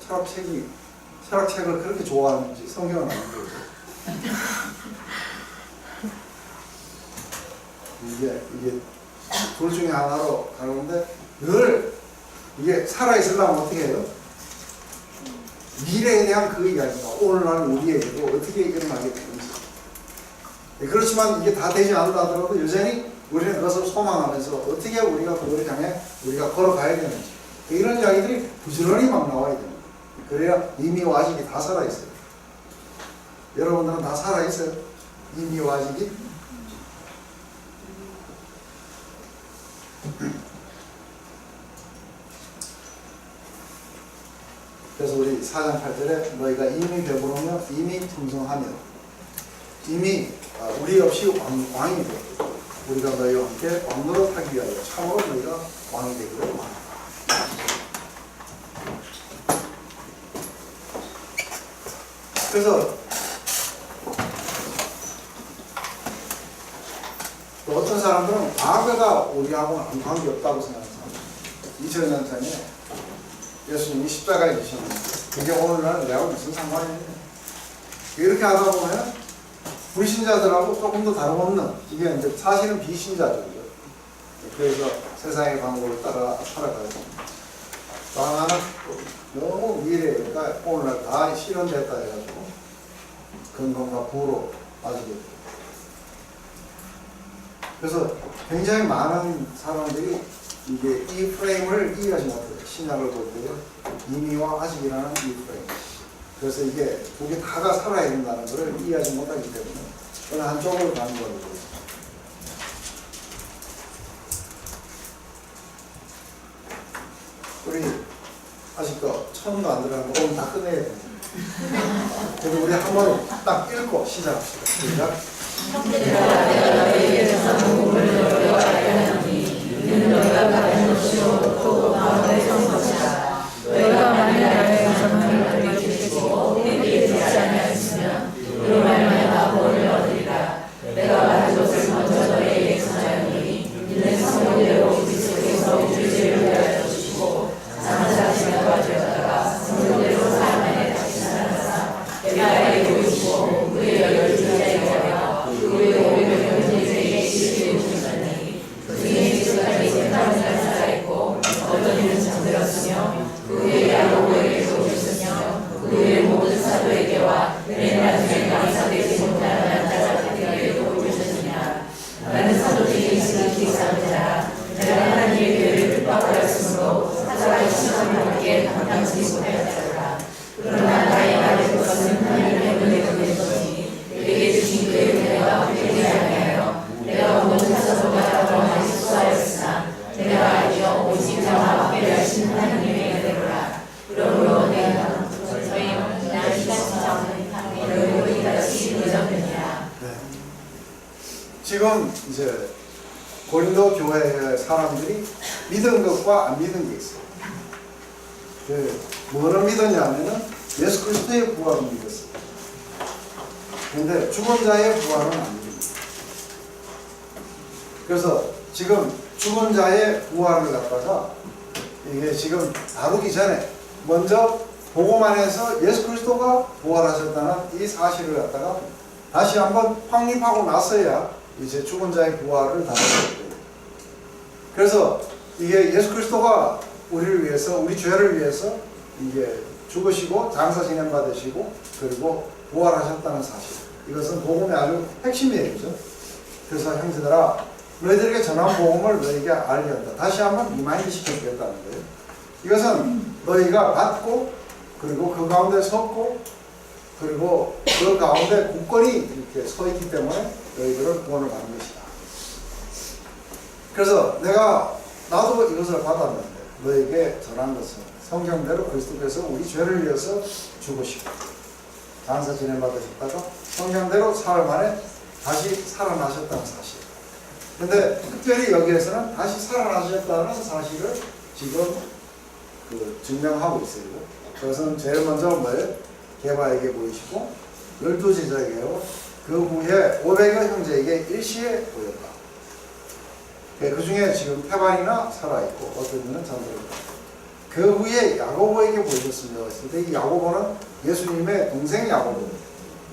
철학책을 그렇게 좋아하는지 성경은 안 보여요. 이게 둘 중에 하나로 가는데 늘 이게 살아있으려면 어떻게 해요? 미래에 대한 그 이야기가 오늘날 우리에게도 어떻게 일어나게 되는지. 그렇지만 이게 다 되지 않는다 하더라도 여전히 우리는 그것을 소망하면서 어떻게 우리가 그거를 향해 우리가 걸어가야 되는지 이런 이야기들이 부지런히 막 나와야 됩니다. 그래야 이미와 아직이 다 살아있어요. 여러분들은 다 살아있어요. 이미와 아직이. 그래서 우리 4장 8절에 너희가 이미 배부르며 이미 풍성하며 이미 우리 없이 왕이 되고 우리가 너희와 함께 왕노릇하기 위하여 참으로 너희가 왕이 되기를 원한다. 그래서 또 어떤 사람들은 과거가 우리하고는 아무 관계없다고 생각하는 사람. 2000년 전에 예수님이 십자가에 지셨는데 그게 오늘날 내가 무슨 상관이 있냐. 이렇게 하다 보면 불신자들하고 조금 더 다름없는 이게 이제 사실은 비신자들이죠. 그래서 세상의 방법을 따라 살아가죠. 또 하나는 너무 미래가 오늘날 다 실현됐다 해가지고 건강과 부로 빠지게 돼요. 그래서 굉장히 많은 사람들이 이게 이 프레임을 이해하지 못해요. 신약을 볼 때요. 이미와 아직이라는 이 프레임. 그래서 이게 두 개 다가 살아야 된다는 것을 이해하지 못하기 때문에 어느 한쪽으로 가는 거로 보여요. 우리 아직도 처음도 안 들어간 거 오늘 다 끝내야 됩니다. 그래서 우리 한번 딱 읽고 시작합시다. 시작. 형제들아 내가 너희에게 전한 복음을 너희와 알려하니 이는 너희가 받은 것이요 또 마음에 선 것이라. 너희가 만일 나에게 전한 말을 듣고 내게 듣지 아니하였으면 그로 말미암아 구원을 얻으리라. 내가 받은 것을 먼저 너희에게 전하였노니 이는 성령대로 우리 속에서 우리 죄를 위하여 주시고 장사하시며 도와주었다가 성령대로 사람 안에 다시 살아나사 내가 보이시고 우리의 열등자에게 하여 우리의 오히려 현재의 시를 주셨나니 그의 지금까지 생각하는 날 살아있고 어떤 일은 잠들었으며 그의 야고보에게도 오셨으며 그의 모든 사도에게와 맨 나중에 감사되지 못하는 자들에게도 오셨느냐. 나는 사도들이 지극히 작은 자라. 내가 하나님의 교회를 핍박하였으므로 살아계신 하나님께 감당치 못하였더라. 그러나 나의 받은 것은 하나님의 은혜로 된 것이니 내게 주신 그의 은혜가 회개하지 아니하여 내가 모든 사도가 더 많이 수고하였으나 내가 아니여 오직 나와 함께 하신 하나님의 은혜로라. 그러므로 내가 저희 나를 다시 너희로 이같이 늦었느니라. 지금 이제 고린도 교회의 사람들이 믿은 것과 안 믿은 게 있어요. 뭐를 믿었냐면은 예수 그리스도의 부활을 믿었어요. 근데 죽은 자의 부활은 안 믿습니다. 그래서 지금 죽은 자의 부활을 갖다가 이게 지금 다루기 전에 먼저 복음 안에서 예수 그리스도가 부활하셨다는 이 사실을 갖다가 다시 한번 확립하고 나서야 이제 죽은 자의 부활을 다루게 돼요. 그래서 이게 예수 그리스도가 우리를 위해서, 우리 죄를 위해서 이게 죽으시고 장사 진행 받으시고 그리고 부활하셨다는 사실. 이것은 복음의 아주 핵심이에요. 그죠? 그래서 형제들아, 너희들에게 전한 복음을 너희에게 알게 한다. 다시 한번 리마인드 시켜주겠다는 거예요. 이것은 너희가 받고 그리고 그 가운데 섰고 그리고 그 가운데 굳건히 이렇게 서 있기 때문에 너희들은 구원을 받는 것이다. 그래서 나도 이것을 받았는데 너에게 전한 것은 성경대로 그리스도께서 우리 죄를 위해서 죽으시고 장사 진행받으셨다가 성경대로 사흘 만에 다시 살아나셨다는 사실. 근데 특별히 여기에서는 다시 살아나셨다는 사실을 지금 증명하고 있어요. 그것은 제일 먼저 뭐예요? 게바에게 보이시고 12제자에게요. 그 후에 500여 형제에게 일시에 보였다. 그 중에 지금 페반이나 살아있고 어떤 이는 잠들었다. 그 후에 야고보에게 보이셨습니다. 근데 이 야고보는 예수님의 동생 야고보,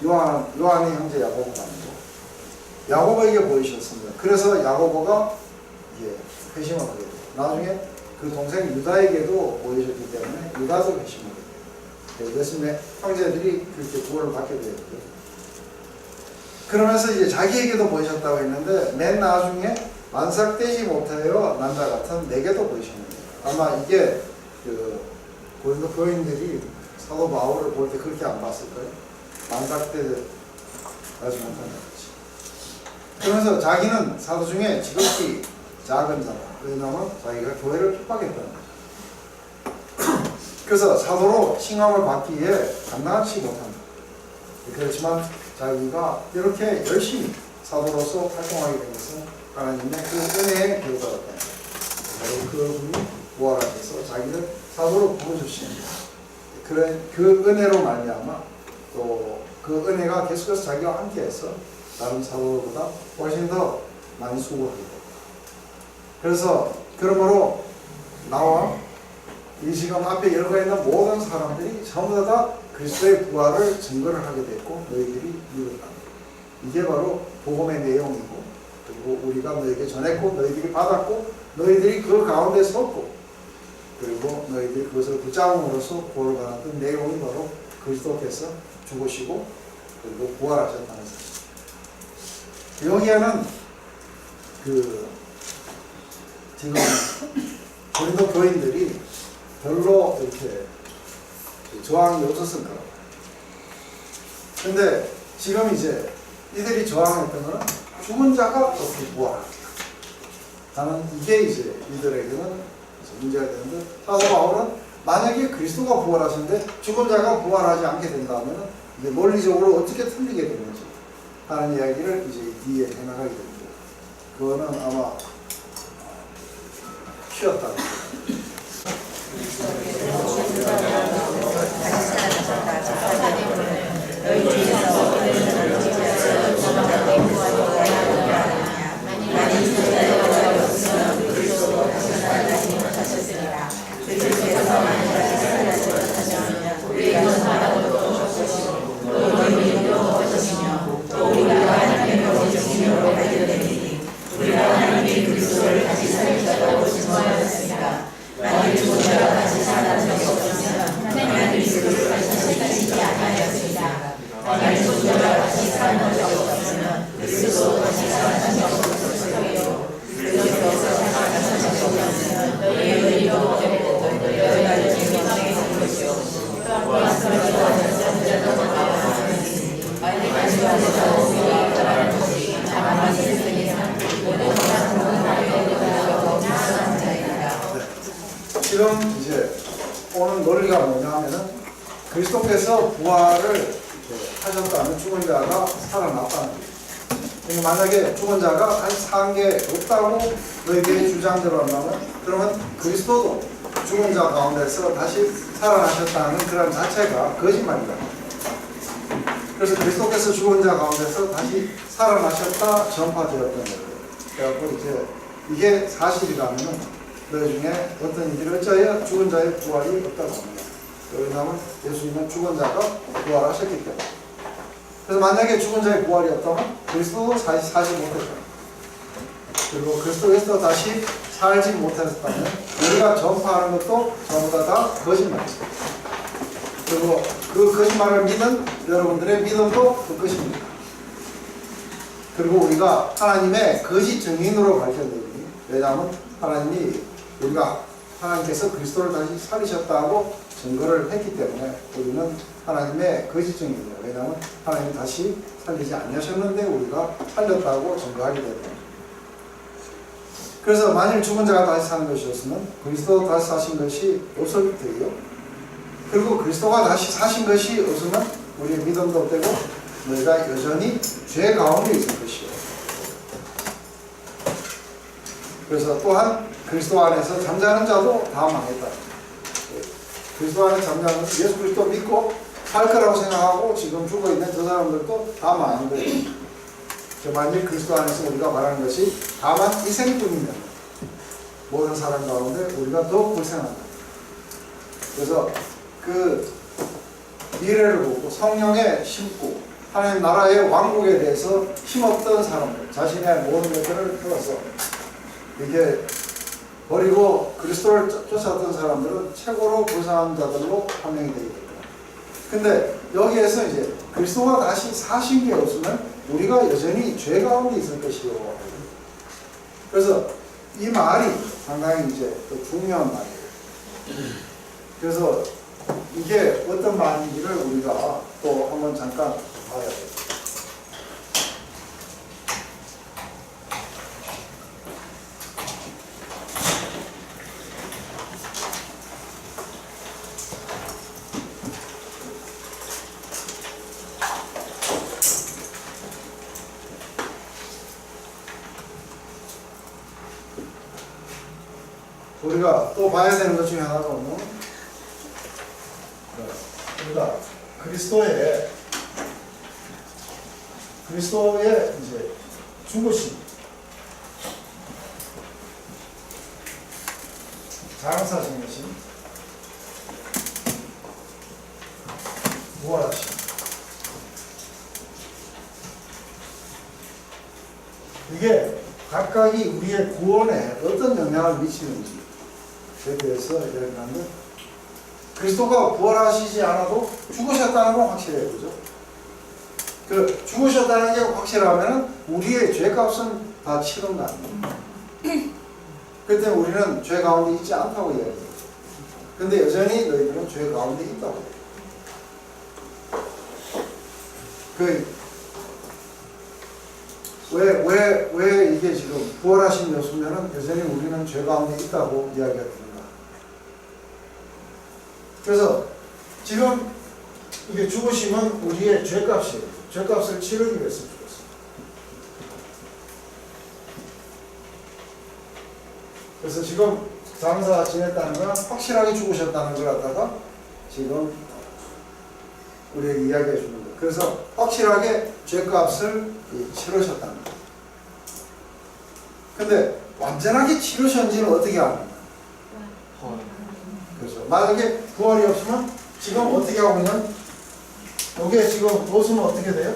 요한의 형제 야고보가 아니고 야고보에게 보이셨습니다. 그래서 야고보가 회심을 하게 돼요. 나중에 그 동생 유다에게도 보이셨기 때문에 유다도 회심을 하게 돼요. 예수님의 형제들이 그렇게 구원을 받게 되었고요. 그러면서 이제 자기에게도 보이셨다고 했는데 맨 나중에 만삭되지 못하여 남자 같은 내게도 보이셨는데 아마 이게 고린도 교인들이 사도 바울을 볼 때 그렇게 안 봤을 거예요. 만삭되지 못하는 거지. 그러면서 자기는 사도 중에 지극히 작은 자다. 왜냐하면 자기가 교회를 핍박했다는 거죠. 그래서 사도로 칭함을 받기에 감당치 못한다. 그렇지만 자기가 이렇게 열심히 사도로서 활동하게 된 것은 하나님의 그 은혜의 결과였다. 바로 그분이 부활하셔서 자기를 사도로 부르주신 그 은혜로 말미암아 또 그 은혜가 계속해서 자기와 함께해서 다른 사도보다 훨씬 더 많이 수고하게 됐다. 그래서 그러므로 나와 이 지금 앞에 열과 있는 모든 사람들이 전부 다 그리스도의 부활을 증거를 하게 됐고 너희들이 믿었다. 이게 바로 복음의 내용이고 그리고 우리가 너희에게 전했고 너희들이 받았고 너희들이 그 가운데 섰고 그리고 너희들이 그것을 붙잡음으로써 구원을 받았던 내용이 바로 그리스도께서 죽으시고 그리고 부활하셨다는 사실. 여기에는 지금 고린도 교인들이 별로 이렇게 저항이 없었을 거라고. 근데 지금 이제 이들이 저항했던 거는 죽은 자가 어떻게 부활하냐. 나는 이게 이제 이들에게는 문제가 되는데 사도 바울은 만약에 그리스도가 부활하시는데 죽은 자가 부활하지 않게 된다면 이게 논리적으로 어떻게 틀리게 되는지 하는 이야기를 이제 뒤에 해나가게 됩니다. 그거는 아마 쉬었다고. 지금 이제 오늘 논리가 뭐냐 하면은 그리스도께서 부활을 하셨다면 죽은 자가 살아났다는 거예요. 그러니까 만약에 죽은 자가 다시 산 게 없다고 너희들이 주장대로 한다면 그러면 그리스도도 죽은 자 가운데서 다시 살아나셨다는 그런 자체가 거짓말이다. 그래서 그리스도께서 죽은 자 가운데서 다시 살아나셨다 전파되었던 거예요. 그래갖고 이제 이게 사실이라면은 너희 중에 어떤 이들이 어찌하여 죽은 자의 부활이 없다고 합니다. 왜냐하면 예수님은 죽은 자가 부활하셨기 때문에. 그래서 만약에 죽은 자의 부활이 없다면 그리스도도 다시 살지 못했다. 그리고 그리스도께서 다시 살지 못했다면 우리가 전파하는 것도 전부 다 거짓말입니다. 그리고 그 거짓말을 믿은 여러분들의 믿음도 그 것입니다. 그리고 우리가 하나님의 거짓 증인으로 밝혀드립니다. 왜냐하면 하나님께서 그리스도를 다시 살리셨다고 증거를 했기 때문에 우리는 하나님의 거짓 증인이에요. 왜냐하면 하나님이 다시 살리지 않으셨는데 우리가 살렸다고 증거하게 됩니다. 그래서 만일 죽은 자가 다시 사는 것이었으면 그리스도 다시 사신 것이 없을 테요. 그리고 그리스도가 다시 사신 것이 없으면 우리의 믿음도 없되고 너희가 여전히 죄 가운데 있을 것이요. 그래서 또한 그리스도 안에서 잠자는 자도 다 망했다. 그리스도 안에 잠자는 예수 그리스도 믿고 살 거라고 생각하고 지금 죽어 있는 저 사람들도 다 망한 거예요. 만일 그리스도 안에서 우리가 말하는 것이 다만 희생뿐이면 모든 사람 가운데 우리가 더욱 불쌍하다. 그래서 그 미래를 보고 성령에 심고 하나님 나라의 왕국에 대해서 힘없던 사람들, 자신의 모든 것들을 풀어서 이게 버리고 그리스도를 쫓았던 사람들은 최고로 불쌍한 자들로 판명이 되게 됩니다. 근데 여기에서 이제 그리스도가 다시 사신 게 없으면 우리가 여전히 죄 가운데 있을 것이요. 그래서 이 말이 상당히 이제 또 중요한 말이에요. 그래서 이게 어떤 말인지를 우리가 또 한번 잠깐 봐야 돼요. 우리가 또 봐야 되는 것 중에 하나가 뭐냐면 우리가 그리스도의 이제 죽으심, 장사신이신 부활하심, 이게 각각이 우리의 구원에 어떤 영향을 미치는지에 대해서 이야기하는데, 그리스도가 부활하시지 않아도 죽으셨다는 건 확실해요. 그죠? 그 죽으셨다는 게 확실하면 우리의 죄값은 다 치른 거 아니에요. 그때 우리는 죄 가운데 있지 않다고 이야기해요. 근데 여전히 너희들은 죄 가운데 있다고 해요. 왜 이게 지금 부활하신 여수면은 여전히 우리는 죄 가운데 있다고 이야기가 됩니다. 그래서 지금 이게 죽으심은 우리의 죄값이에요. 죄값을 치르기 위해서 죽었어요. 그래서 지금 장사 지냈다는 건 확실하게 죽으셨다는 걸 갖다가 지금 우리에게 이야기해 주는 거예요. 그래서 확실하게 죄값을 치르셨다는 거예요. 근데 완전하게 치르셨는지는 어떻게 압니까? 그렇죠. 만약에 부활이 없으면 지금 어떻게 하고 있는? 여기에 지금 벗으면 어떻게 돼요?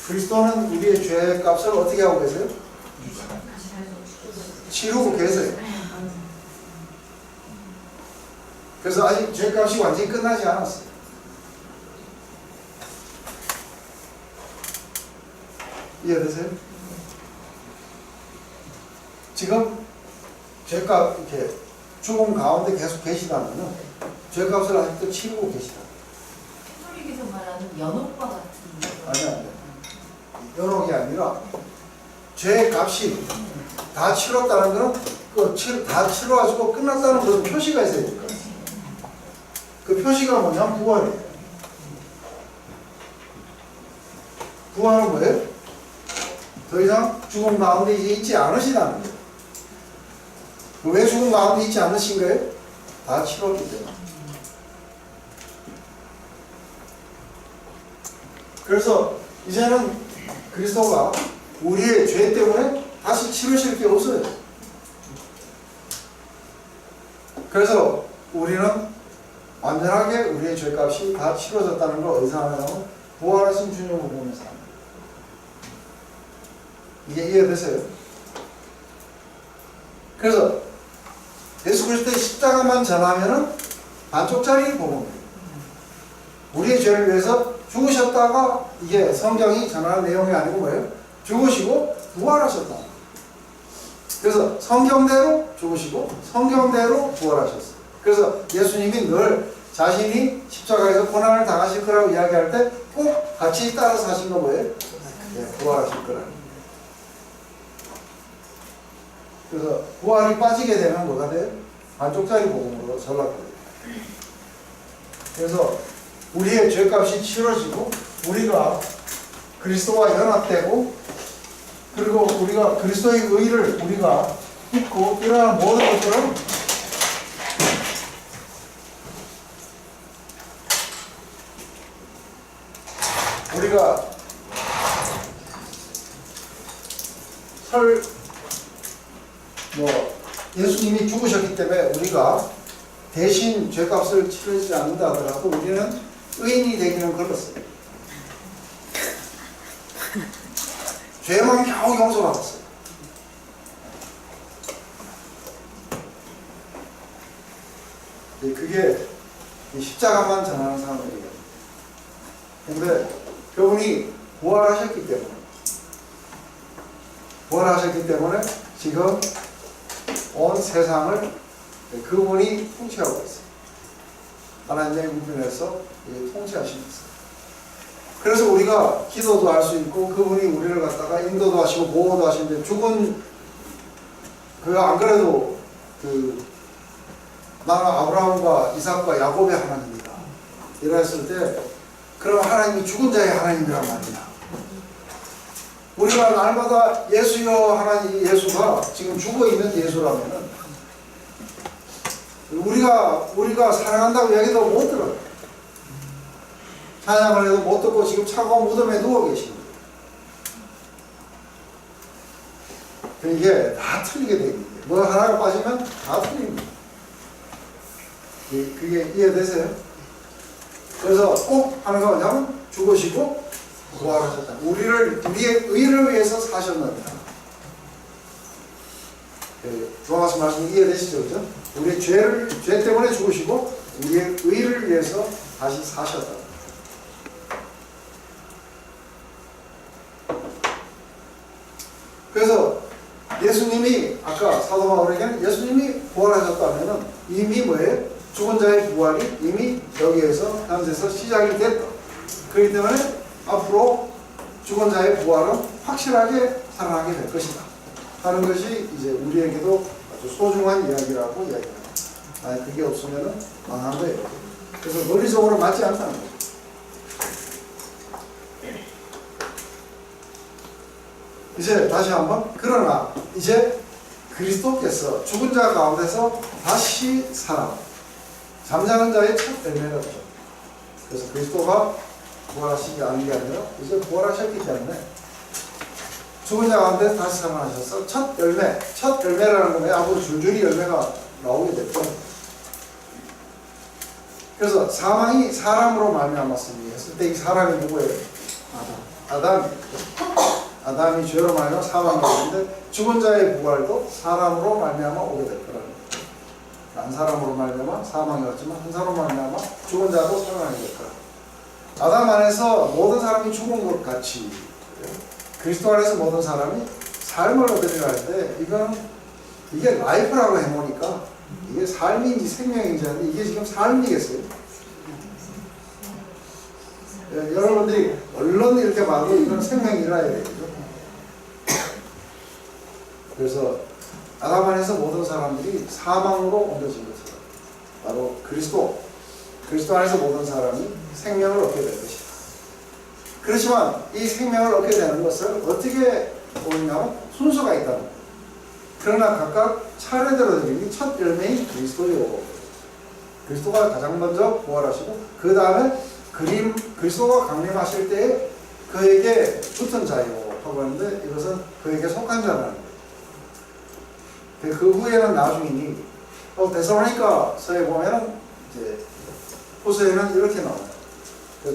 그리스도는 우리의 죄값을 어떻게 하고 계세요? 치르고 계세요. 그래서 아직 죄값이 완전히 끝나지 않았어요. 이해되세요? 지금 죄값 이렇게 죽음 가운데 계속 계시다면은 죄값을 아직도 치르고 계시다. 캐톨릭에서 말하는 연옥과 같은 아니. 연옥이 아니라 죄값이 다 치렀다는 거는 다 치러가지고 끝났다는 무슨 표시가 있어야 될 거예요. 그 표시가 뭐냐면 부활이에요. 부활은 뭐예요? 더 이상 죽음 가운데 이제 있지 않으시다는 거예요. 왜 죽음 가운데 있지 않으신 거예요? 다 치렀기 때문에. 그래서 이제는 그리스도가 우리의 죄 때문에 다시 치르실 게 없어요. 그래서 우리는 완전하게 우리의 죄값이 다 치러졌다는 걸 어디서 하냐면 부활하신 주님을 보면서 합니다. 이게 이해되세요? 그래서 예수 그리스도의 십자가만 전하면은 반쪽짜리 복음이에요. 우리의 죄를 위해서 죽으셨다가 이게 성경이 전하는 내용이 아니고 뭐예요? 죽으시고 부활하셨다. 그래서 성경대로 죽으시고 성경대로 부활하셨어요. 그래서 예수님이 늘 자신이 십자가에서 고난을 당하실 거라고 이야기할 때 꼭 같이 따라서 하신 거 뭐예요? 네, 부활하실 거라는. 그래서 부활이 빠지게 되면 뭐가 돼요? 반쪽짜리 복음으로 전락돼요. 그래서 우리의 죄값이 치러지고 우리가 그리스도와 연합되고 그리고 우리가 그리스도의 의를 우리가 믿고 이러한 모든 것들은 우리가 예수님이 죽으셨기 때문에 우리가 대신 죄값을 치르지 않는다 하더라도 우리는 의인이 되기는 걸었어요. 죄만 겨우 용서받았어요. 그게 십자가만 전하는 사람들이에요. 근데 그분이 부활하셨기 때문에 지금 온 세상을 그분이 통치하고 있어요. 하나님의 우편에서 통치하시면서. 그래서 우리가 기도도 할 수 있고 그분이 우리를 갖다가 인도도 하시고 보호도 하시는데 죽은 안 그래도 나는 아브라함과 이삭과 야곱의 하나님이다 이랬을 때 그럼 하나님이 죽은 자의 하나님이란 말이야. 우리가 날마다 예수여 하나님 예수가 지금 죽어있는 예수라면은 우리가 사랑한다고 얘기도 못 들어요. 찬양을 해도 못 듣고 지금 차가운 무덤에 누워 계십니다. 이게 다 틀리게 됩니다. 뭐 하나가 빠지면 다 틀립니다. 그게 이해되세요? 그래서 꼭 하는 거 뭐냐면 죽으시고 부활하셨다. 우리의 의를 위해서 사셨는다. 주하신 말씀 이해되시죠? 그죠? 우리의 죄 때문에 죽으시고 우리의 의를 위해서 다시 사셨다. 그래서 예수님이 아까 사도 바울에게는 예수님이 부활하셨다면은 이미 뭐예요? 죽은 자의 부활이 이미 여기에서 현재서 시작이 됐다. 그렇기 때문에 앞으로 죽은 자의 부활은 확실하게 살아나게 될 것이다 하는 것이 이제 우리에게도 아주 소중한 이야기라고 이야기합니다. 만약 그게 없으면 망한 거예요. 그래서 논리적으로 맞지 않다는 거죠. 이제 다시 한번 그러나 이제 그리스도께서 죽은 자 가운데서 다시 살아 잠자는 자의 첫 열매라고 하죠. 그래서 그리스도가 부활하시지 않은 게 아니라 이제 부활하셨기 때문에 죽은 자 가운데 다시 살아나셔서 첫 열매라는 거면 앞으로 줄줄이 열매가 나오게 됐죠. 그래서 사망이 사람으로 말미암았으니 했을 때 이 사람이 누구예요? 아담이 죄로 말미암아 사망이 오는데 죽은 자의 부활도 사람으로 말미암아 오게 될 거라는 거예요. 한 사람으로 말미암아 사망이 왔지만 한 사람으로 말미암아 죽은 자도 살아나게 될 거라. 아담 안에서 모든 사람이 죽은 것 같이 그리스도 안에서 모든 사람이 삶을 얻으려 할 때 이게 라이프라고 해놓으니까 이게 삶인지 생명인지 하는데 이게 지금 삶이겠어요? 여러분들이 얼른 이렇게 봐도 이건 생명이라 해야 되죠. 그래서 아담 안에서 모든 사람들이 사망으로 옮겨진 것이다. 바로 그리스도 안에서 모든 사람이 생명을 얻게 될 것이다. 그렇지만 이 생명을 얻게 되는 것을 어떻게 보느냐면 순서가 있다는 거예요. 그러나 각각 차례대로 드리니 첫 열매인 그리스도요. 그리스도가 가장 먼저 부활하시고 그 다음에 그리스도가 강림하실 때에 그에게 붙은 자요 하고 하는데 이것은 그에게 속한 자라는 거예요. 그 후에는 나중이니 데살로니가서에 보면은 이제 후서에는 이렇게 나와요.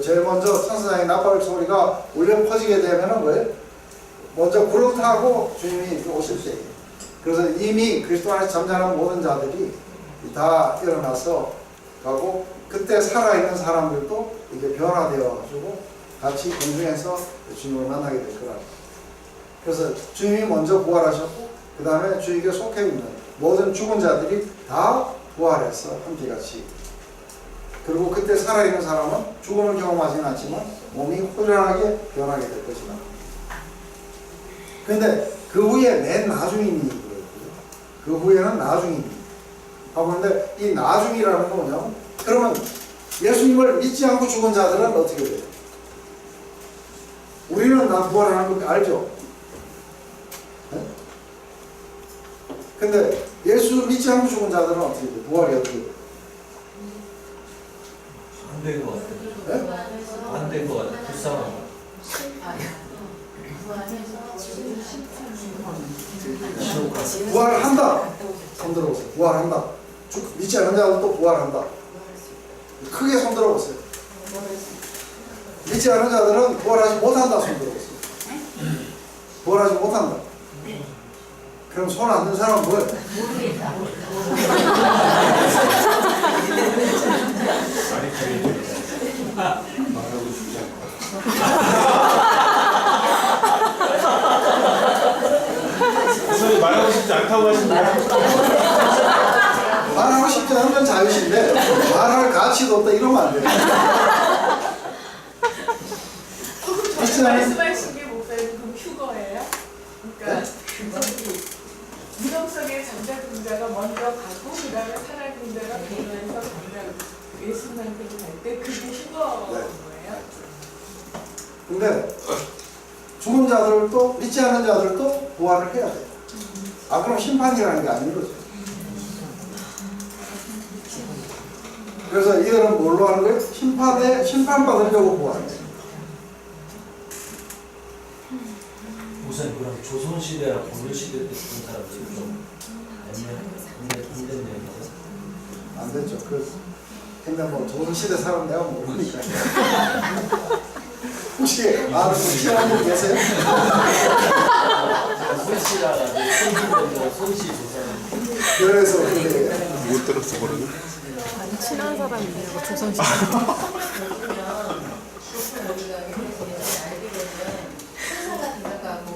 제일 먼저 천사장의 나팔 소리가 울려 퍼지게 되면은 뭐예요? 먼저 불을 타고 주님이 오실 때예요. 그래서 이미 그리스도 안에서 잠자는 모든 자들이 다 일어나서 가고 그때 살아있는 사람들도 이게 변화되어 가지고 같이 공중에서 주님을 만나게 될 거라. 그래서 주님이 먼저 부활하셨고 그 다음에 주님께 속해 있는 모든 죽은 자들이 다 부활해서 함께 같이 그리고 그때 살아있는 사람은 죽음을 경험하지는 않지만 몸이 호련하게 변하게 될 것이다. 그런데 그 후에 맨 나중이니 그 후에는 나중이니 하고 있는데 이 나중이라는 건 뭐냐면 그러면 예수님을 믿지 않고 죽은 자들은 어떻게 돼요? 우리는 다 부활하는 거 알죠? 네? 근데 예수 믿지 않고 죽은 자들은 어떻게 돼요? 부활이 어떻게 돼요? 안 된 것 같아요. 네? 안 된 것 같아요. 불쌍한 거. 부활한다. 손 들어보세요. 부활한다. 믿지 않는 자들도 부활한다. 크게 손 들어보세요. 믿지 않는 자들은 부활하지 못한다. 손 들어보세요. 부활하지 못한다. 그럼 손 안 든 사람은 뭐예요? 모르겠다. 말하고 싶지 않고. 선생님 말하고 싶지 않다고 하시는데 말하고 싶지 않은 건 자유신데 말할 가치도 없다 이러면 안 돼요. 믿지 않는 말씀하신 게 목사님 그럼 휴거예요? 그러니까 유동성의 장자 군자가 먼저 가고 그 다음에 사날 군자가 변호해서 장자 예수님한테 갈 때 그게 휴거인 거예요? 근데 죽은 자들도 믿지 않는 자들도 부활을 해야 돼요. 아 그럼 심판이라는 게 아닌 거죠. 그래서 이들은 뭘로 하는 거예요? 심판받으려고 부활해요. 우선 그럼 조선시대랑 고려시대 때 죽은 사람들이 좀 힘든 얘기죠. 안 됐죠. 근데 뭐 좋은 시대 사람 내가 모르니까. 혹시 아는 시한 분 계세요? 손씨라가 손씨 조선. 그래서 그게 못 들었어 모르는. 아주 친한 사람이네요. 조선시대. 천사가 데려가고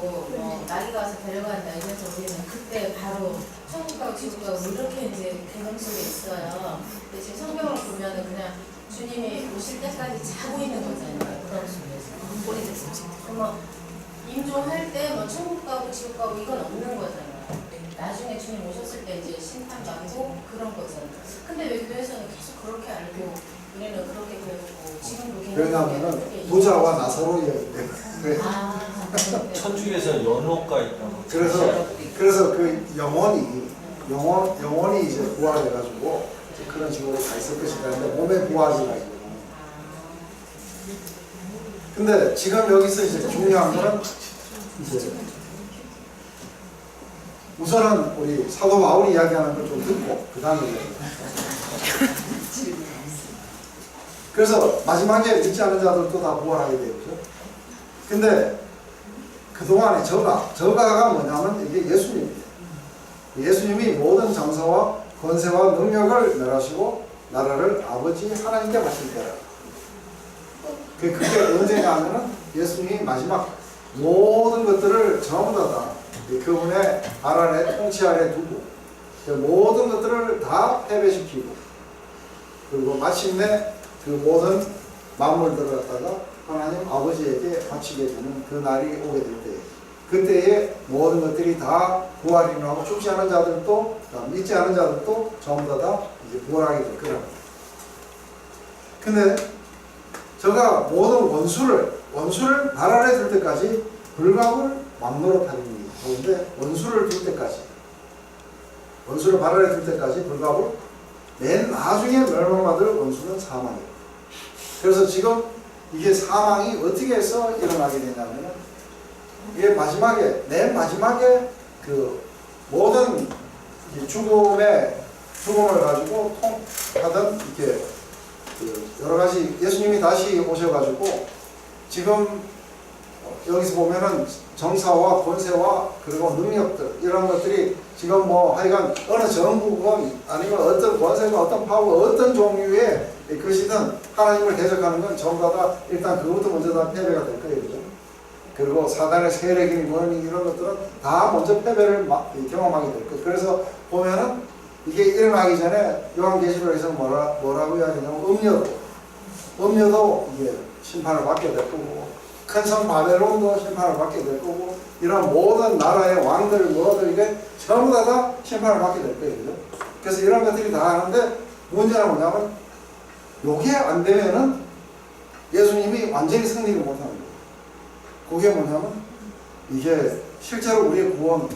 나리가 와서 데려간다 이래서 우리는 그때 바로 천국 가고 지옥 가고 이렇게 이제 개념 속에 있어요. 근데 지금 성경을 보면은 그냥 주님이 오실 때까지 자고 있는 거잖아요. 그런 속에서 오래됐어요. 그럼 임종할 때 천국 가고 지옥 가고 이건 없는 거잖아요. 나중에 주님 오셨을 때 이제 심판받고 그런 거잖아요. 근데 왜 교회에서는 계속 그렇게 알고 우리는 그렇게 배우고 지금도 왜냐하면은 부자와 나사로 이야기돼요. 천주교에서 연호가 있다고. 그래서 그 영혼이 이제 부활해가지고 그런 식으로 가 있을 것이다. 근데 몸의 부활이라 이거. 근데 지금 여기서 이제 중요한 거는 이제 우선은 우리 사도 바울이 이야기하는 걸 좀 듣고 그 다음에 그래서 마지막에 믿지 않는 자들도 다 부활하게 되죠. 근데 그동안에 저가가 뭐냐면 이게 예수님이에요. 예수님이 모든 정사와 권세와 능력을 멸하시고 나라를 아버지 하나님께 바칠 때라. 그게 언제냐 하면은 예수님이 마지막 모든 것들을 전부 다 그분의 발 아래 통치 아래 두고 모든 것들을 다 패배시키고 그리고 마침내 그 모든 만물들을 갖다가 하나님 아버지에게 바치게 되는 그 날이 오게 될 때에 그때에 모든 것들이 다 부활이 일어나고 죽지 않은 자들도 믿지 않은 자들도 전부 다 이제 부활하게 될 거라고. 근데 저가 모든 원수를 발 아래 둘 때까지 불갑을 막노릇하는 일이 좋은데 원수를 발 아래 둘 때까지 불갑을 맨 나중에 멸망받을 원수는 사망이에요. 그래서 지금 이게 사망이 어떻게 해서 일어나게 되냐면은 이게 맨 마지막에 그 모든 죽음을 가지고 통하던 이렇게 그 여러 가지 예수님이 다시 오셔가지고 지금 여기서 보면은 정사와 권세와 그리고 능력들 이런 것들이 지금 뭐 하여간 어느 정부건 아니면 어떤 권세가 어떤 파워 어떤 종류의 것이든 하나님을 대적하는 건 전부 다 일단 그것부터 먼저 다 패배가 될 거예요. 그죠? 그리고 사단의 세력이 뭐니 이런 것들은 다 먼저 패배를 경험하게 될 거예요. 그래서 보면은 이게 일어나기 전에 요한계시록에서 뭐라고 이야기하냐면 음료도 이게 심판을 받게 될 거고 큰 성 바벨론도 심판을 받게 될 거고 이런 모든 나라의 왕들 뭐들 이게 전부 다 심판을 받게 될 거예요. 그죠? 그래서 이런 것들이 다 하는데 문제는 뭐냐면 요게 안 되면은 예수님이 완전히 승리를 못하는 거예요. 그게 뭐냐면 이게 실제로 우리의 구원,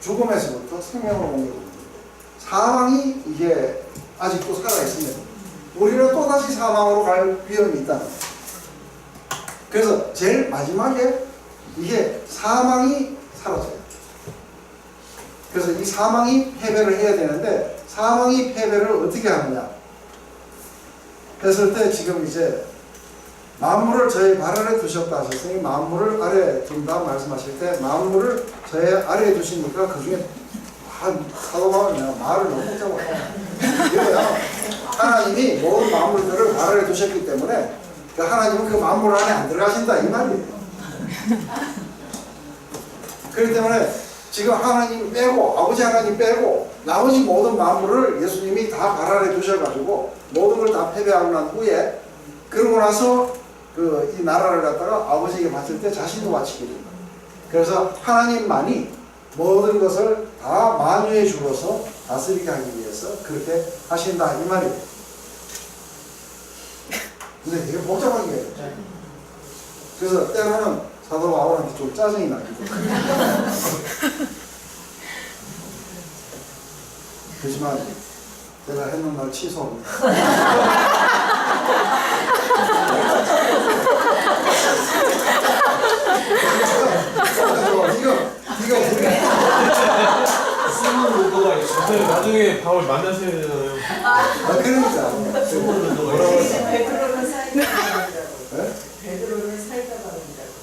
죽음에서부터 생명으로 옮겨오는 거예요. 사망이 이게 아직도 살아있으면 우리는 또다시 사망으로 갈 위험이 있다는 거예요. 그래서 제일 마지막에 이게 사망이 사라져요. 그래서 이 사망이 패배를 해야 되는데 사망이 패배를 어떻게 하느냐 했을 때 지금 이제 만물을 저의 발 아래 두셨다 하셨으니 만물을 아래에 둔다 말씀하실 때 만물을 저의 아래에 두시니까 그 중에 사도 바울은 내가 말을 너무 못하고 이거야. 하나님이 모든 만물들을 발 아래 두셨기 때문에 하나님은 그 만물 안에 안 들어가신다 이 말이에요. 그렇기 때문에 지금 하나님 빼고 아버지 하나님 빼고 나머지 모든 만물을 예수님이 다 발 아래 두셔가지고 모든 걸 다 패배하고 난 후에 그러고 나서 이 나라를 갖다가 아버지에게 바칠 때 자신도 바치게 된다. 그래서 하나님만이 모든 것을 다 만유의 주로서 다스리게 하기 위해서 그렇게 하신다 이 말이에요. 근데 되게 복잡하게 해요. 그래서 때로는 사도 바울한테 좀 짜증이 나기도 그렇지만 내가 했는 말 취소합니다. 이거 숨은 의도가 있어. 선생님 나중에 바울 만나셔야 되잖아요. 그러니까 숨은 의도가 뭐라고 있어. 했어요? 베드로는 사이다가 아니라고. 네? 베드로는 사이다가 아니라고.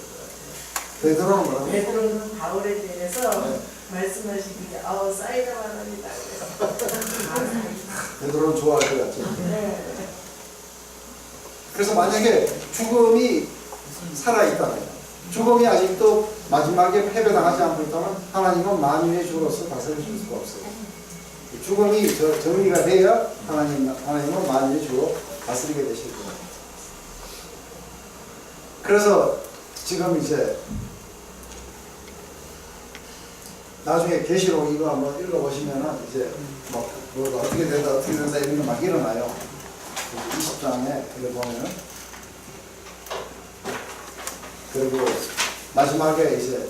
베드로는 뭐라고? 베드로는 바울에 대해서 말씀하시기에 사이다만 합니다. 베드로는 좋아할 것 같죠. 네. 그래서 만약에 죽음이 살아있다면 죽음이 아직도 마지막에 패배당하지 않고 있다면 하나님은 만유의 주로서 다스릴 수가 없어요. 죽음이 정리가 돼야 하나님은 만유의 주로 다스리게 되실 거예요. 그래서 지금 이제 나중에 계시록 이거 한번 읽어보시면은 이제 뭐 어떻게 된다 이런 거 막 일어나요. 20장에 이거 보면은 그리고 마지막에 이제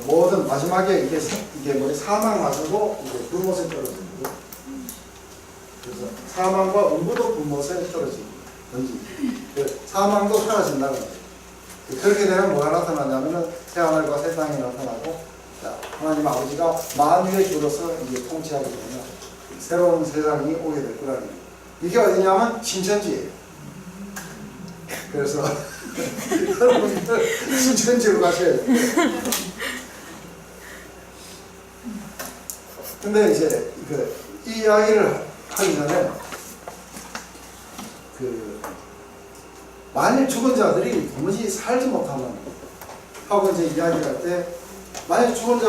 모든 마지막에 이게 뭐 사망마저도 이제 불못에 떨어지고 그래서 사망과 음부도 불못에 떨어지고 사망도 사라진다는 거예요. 그렇게 되면 뭐가 나타나냐면은 새하늘과 새 땅이 나타나고 하나님 아버지가 만유의 주로서 이제 통치하게 되면 새로운 세상이 오게 될 거라는 거예요. 이게 어디냐면 신천지예요. 그래서 여러분들 신천지로 가셔야 돼요. 근데 이제 이 이야기를 하기 전에 만일 죽은 자들이 도무지 살지 못하면 하고 이제 이야기를 할 때 만약 죽은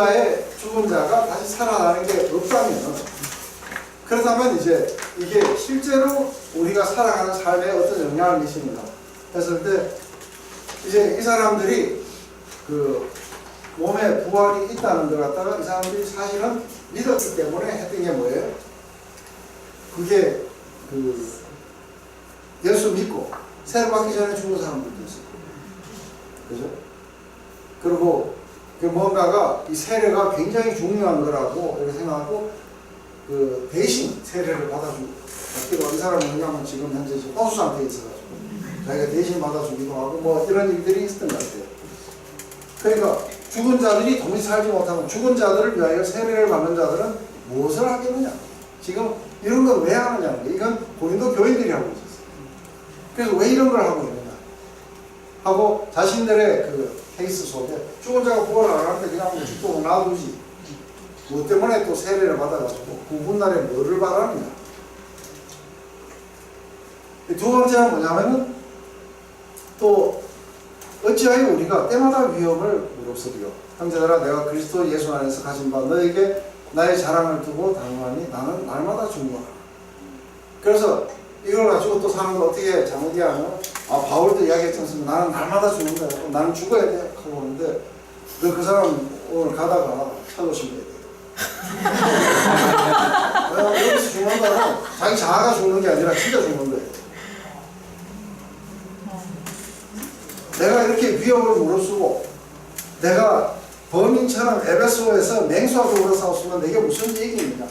자가 다시 살아나는 게 없다면 그렇다면 이제 이게 실제로 우리가 살아가는 삶에 어떤 영향을 미치는가 했을 때 이제 이 사람들이 몸에 부활이 있다는 걸 갖다가 이 사람들이 사실은 믿었기 때문에 했던 게 뭐예요? 그게 예수 믿고 세례 받기 전에 죽은 사람들도 있어요. 그죠? 그리고 뭔가가 이 세례가 굉장히 중요한 거라고 이렇게 생각하고 대신 세례를 받아주고 이 사람은 왜냐하면 지금 현재 호수 상태에 있어가지고 자기가 대신 받아주기도 하고 뭐 이런 일들이 있었던 것 같아요. 그러니까 죽은 자들이 도무지 살지 못하면 죽은 자들을 위하여 세례를 받는 자들은 무엇을 하겠느냐. 지금 이런 건 왜 하느냐는 거예요. 이건 고린도 교인들이 하고 있었어요. 그래서 왜 이런 걸 하고 있느냐 하고 자신들의 케이스 속에 죽은 자가 부활을 안 하는데 그냥 또 놔두지. 뭐 때문에 또 세례를 받아가지고 구분날에 뭐를 바라느냐. 두 번째는 뭐냐면은 또 어찌하여 우리가 때마다 위험을 무릅쓰리요. 형제들아 내가 그리스도 예수 안에서 가진 바 너에게 나의 자랑을 두고 당하니 나는 날마다 죽노라. 그래서 이걸 가지고 또 사람들 어떻게 잘못이하면 바울도 이야기했지 않습니까? 나는 날마다 죽는다. 나는 죽어야 돼 하고 오는데 그 사람 오늘 가다가 찾아오시면 돼요. 여기서 죽는다는 자기 자아가 죽는 게 아니라 진짜 죽는 거예요. 내가 이렇게 위협을 무릅쓰고 내가 범인처럼 에베소에서 맹수하고 싸웠으면 내게 무슨 얘기입니까?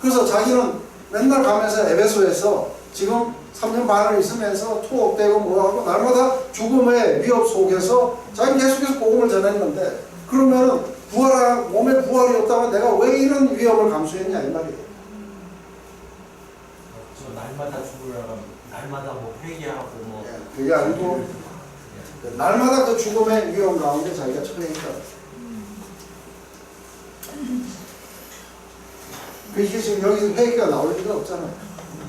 그래서 자기는 맨날 가면서 에베소에서 지금 3년 반을 있으면서 투옥되고 뭐하고 날마다 죽음의 위협 속에서 자기 계속해서 복음을 전했는데 그러면은 몸에 부활이 없다면 내가 왜 이런 위협을 감수했냐 이 말이에요. 저 날마다 죽으려면 날마다 뭐 회개하고 뭐 그게 아니고 날마다 그 죽음의 위험 가운데 자기가 처해있다. 이게 지금 여기서 회개가 나올 리가 없잖아요.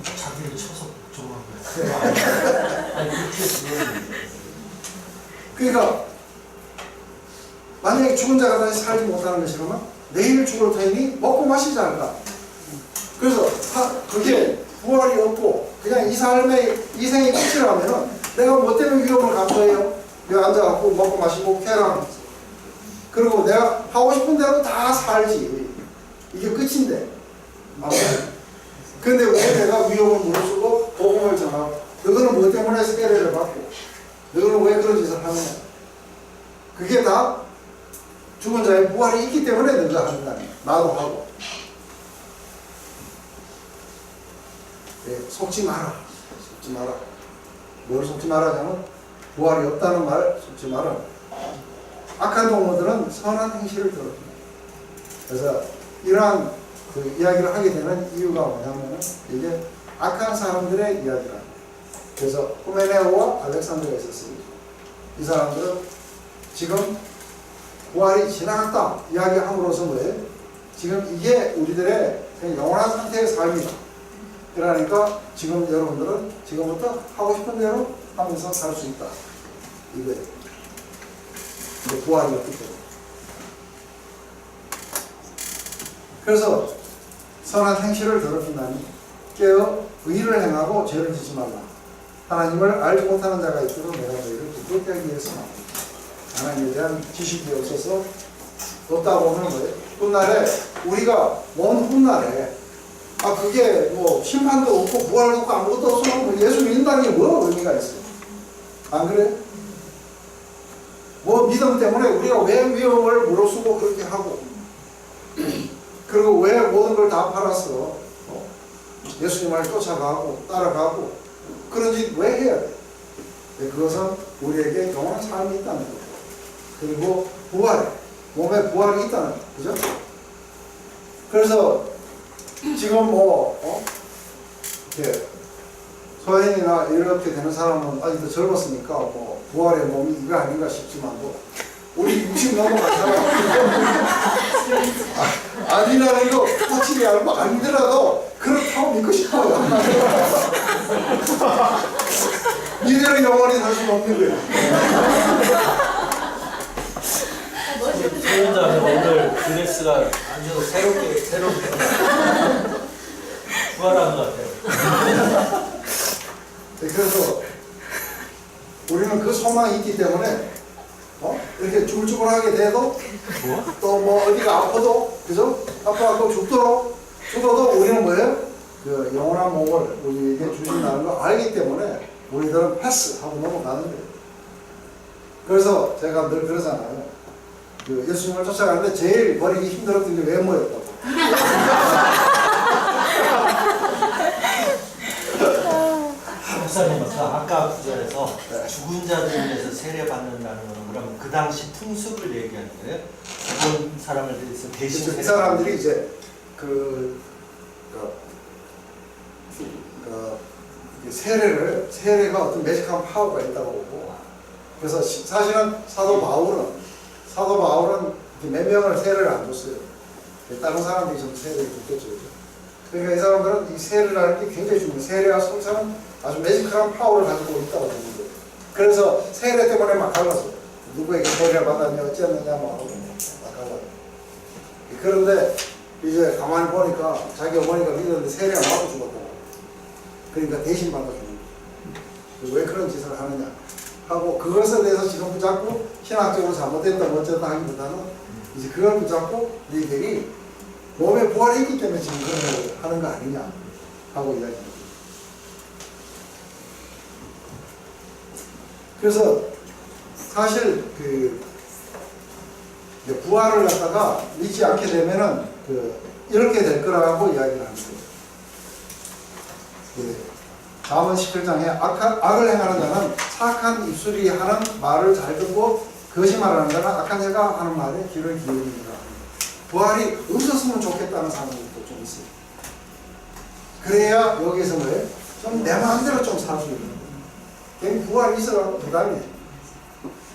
자기를 쳐서 복종한 거야. 아니 그렇게 지금 그러니까 만약에 죽은 자가 다시 살지 못하는 것이라면 내일 죽을 터이니 먹고 마시자 할까. 그래서 그게 부활이 없고 그냥 이 삶의 이 생의 끝이라면은 내가 뭐 때문에 위험을 감수해요? 여기 앉아갖고 먹고 마시고 쾌락 그리고 내가 하고 싶은 대로 다 살지 이게 끝인데 근데 왜 내가 위험을 무릅쓰고 복음을 전하고 너희는 뭐 때문에 세례를 받고 너희는 왜 그런 짓을 하느냐 그게 다 죽은 자의 부활이 있기 때문에 너희가 하는 거 아니야. 나도 하고 속지 마라. 속지 마라. 뭘 속지 말하자면 부활이 없다는 말 속지 마라. 악한 동무들은 선한 행실을 더럽힙니다. 그래서 이러한 그 이야기를 하게 되는 이유가 뭐냐면 이게 악한 사람들의 이야기라. 그래서 후메네오와 알렉산더가 있었습니다. 이 사람들은 지금 부활이 지나갔다 이야기함으로써 뭐예요? 지금 이게 우리들의 영원한 상태의 삶이다. 그러니까 지금 여러분들은 지금부터 하고 싶은 대로 하면서 살 수 있다. 이거예요. 부활이 없기 때문에. 그래서 선한 행실을 더럽힌다니 깨어 의를 행하고 죄를 짓지 말라. 하나님을 알지 못하는 자가 있도록 내가 너희를 부끄럽게 하기 위해서 나옵니다. 하나님에 대한 지식이 없어서 없다고 하는 거예요. 훗날에 우리가 먼 훗날에 그게 뭐 심판도 없고 부활도 없고 아무것도 없으면 예수 믿는다는 게 뭐 의미가 있어요? 안 그래요? 뭐 믿음 때문에 우리가 왜 위험을 무릅쓰고 그렇게 하고 그리고 왜 모든 걸 다 팔았어? 예수님을 쫓아가고 따라가고 그런 짓 왜 해야 돼? 그것은 우리에게 영원한 삶이 있다는 거예요. 그리고 부활, 몸에 부활이 있다는 거예요. 그죠? 그래서 지금 이렇게 소행이나 이렇게 되는 사람은 아직도 젊었으니까 부활의 몸이 이거 아닌가 싶지만도 우리 60 넘어간 사람 아니라는 거 확실히 알고 아니더라도 그렇다고 믿고 싶어요. 이대로 영원히 살 수는 없는 거예요. 소연자는 오늘 드레스가 완전 새롭게 부활한 것 같아요. 그래서 우리는 그 소망이 있기 때문에 이렇게 쭈글쭈글하게 돼도 또 뭐 어디가 아파도 그죠? 아파도 죽어도 우리는 뭐예요? 그 영원한 몸을 우리에게 주신다는 걸 알기 때문에 우리들은 패스하고 넘어가는 거예요. 그래서 제가 늘 그러잖아요. 그 예수님을 쫓아가는데 제일 버리기 힘들었던 게 외모였다고. 목사님, 아까 구절에서 죽은 자들 위해서 세례받는다는 것은 그러면 그 당시 풍습을 얘기하는 거예요? 죽은 사람을 위해서 대신 이 사람들이 이제 세례가 어떤 매직한 파워가 있다고 보고 그래서 사실은 사도 바울은 몇 명을 세례를 안 줬어요. 다른 사람들이 좀 세례를 줬겠죠. 그러니까 이 사람들은 이 세례라는 게 굉장히 중요해요. 세례와 성찬은 아주 매직한 파워를 가지고 있다고 보는 거예요. 그래서 세례 때문에 막 갈랐어. 누구에게 세례를 받았냐 어찌했느냐 막 하고 막 갈랐어. 그런데 이제 가만히 보니까 자기 어머니가 믿었는데 세례 안 받고 죽었다고. 그러니까 대신 받아주는 거예요. 왜 그런 짓을 하느냐 하고 그것에 대해서 지금 붙잡고 신학적으로 잘못됐다 어쩌다 하기보다는 이제 그걸 붙잡고 너희들이 몸에 부활이 있기 때문에 지금 그런 걸 하는 거 아니냐 하고 이야기합니다. 그래서 사실 그 이제 부활을 갖다가 믿지 않게 되면은 이렇게 될 거라고 이야기를 합니다. 잠언 17장에 악을 행하는 자는 사악한 입술이 하는 말을 잘 듣고 거짓말하는 자는 악한 자가 하는 말에 귀를 기울입니다. 부활이 없었으면 좋겠다는 사람도 좀 있어요. 그래야 여기서 뭐예요? 좀 내 마음대로 좀 살 수 있는 거예요. 괜히 부활이 있어가지고 부담이에요.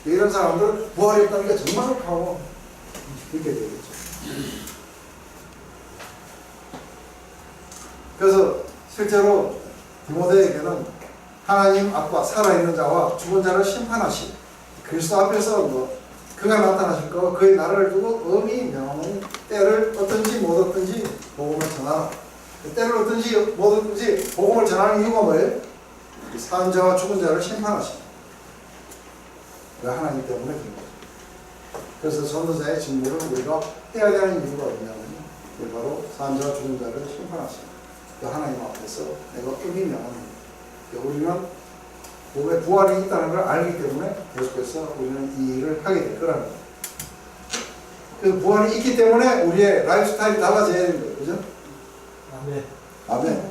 이런 사람들은 부활이 없다는 게 정말 하고 그렇게 되겠죠. 그래서 실제로 디모데에게는 하나님 앞과 살아있는 자와 죽은 자를 심판하시 그리스도 앞에서 뭐 그가 나타나실 거 그의 나라를 두고 엄히 명하노니 때를 얻든지 못 얻든지 복음을 전하라. 때를 얻든지 못 얻든지 복음을 전하는 이유가 뭐예요? 사는 자와 죽은 자를 심판하시다. 하나님 때문에 그런 거죠. 그래서 전도자의 직무를 우리가 해야 되는 이유가 뭐냐면 바로 사는 자와 죽은 자를 심판하시다. 하나님 앞에서 내가 의미 명하는 우리는 몸에 부활이 있다는 걸 알기 때문에 계속해서 우리는 이 일을 하게 될 거라는 거예요. 그 부활이 있기 때문에 우리의 라이프 스타일이 달라져야 되는 거예요. 그죠? 아멘. 아멘.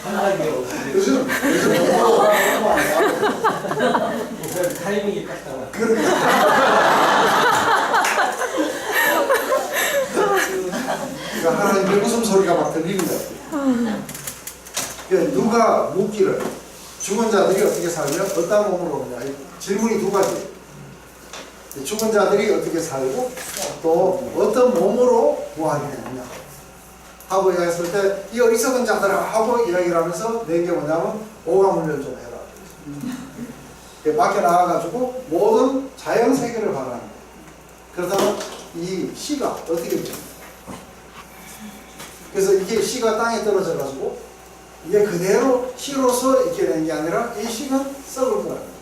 하나님의 없으면 요즘 타이밍이 딱 따라. 그러니까 하나님의 웃음소리가 막 들리는 거예요. 그러니까 누가 묻기를 죽은 자들이 어떻게 살며 어떤 몸으로 오느냐 질문이 두 가지. 죽은 자들이 어떻게 살고 또 어떤 몸으로 부활이 되느냐 하고 이야기했을 때 이 어리석은 자들아 하고 이야기를 하면서 낸 게 뭐냐면 오감훈련 좀 해라. 밖에 나가가지고 모든 자연 세계를 바라는 거예요. 그렇다면 이 씨가 어떻게 됩니까? 그래서 이게 씨가 땅에 떨어져가지고 이게 그대로 씨로서 있게 되는 게 아니라 이 씨는 썩을 거라는 거예요.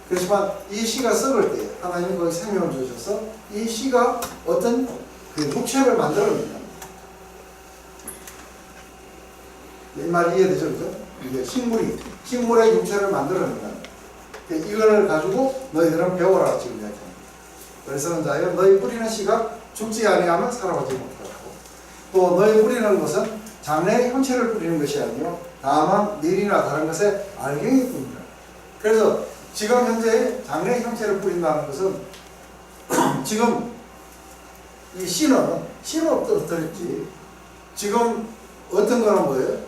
그렇지만 이 씨가 썩을 때 하나님이 거기 생명을 주셔서 이 씨가 어떤 그 육체를 만들어낸다. 이 말 이해되죠? 그죠? 이게 식물의 육체를 만들어낸다. 이걸 가지고 너희들은 배워라 지금 이야기합니다. 그래서 자여 너희 뿌리는 씨가 죽지 아니하면 살아가지 못하고 또 너희 뿌리는 것은 장래의 형체를 뿌리는 것이 아니요 다만 밀이나 다른 것에 알갱이 뿐이라. 그래서 지금 현재 장래의 형체를 뿌린다는 것은 지금 이 씨는 어떻겠지. 지금 어떤 거는 뭐예요?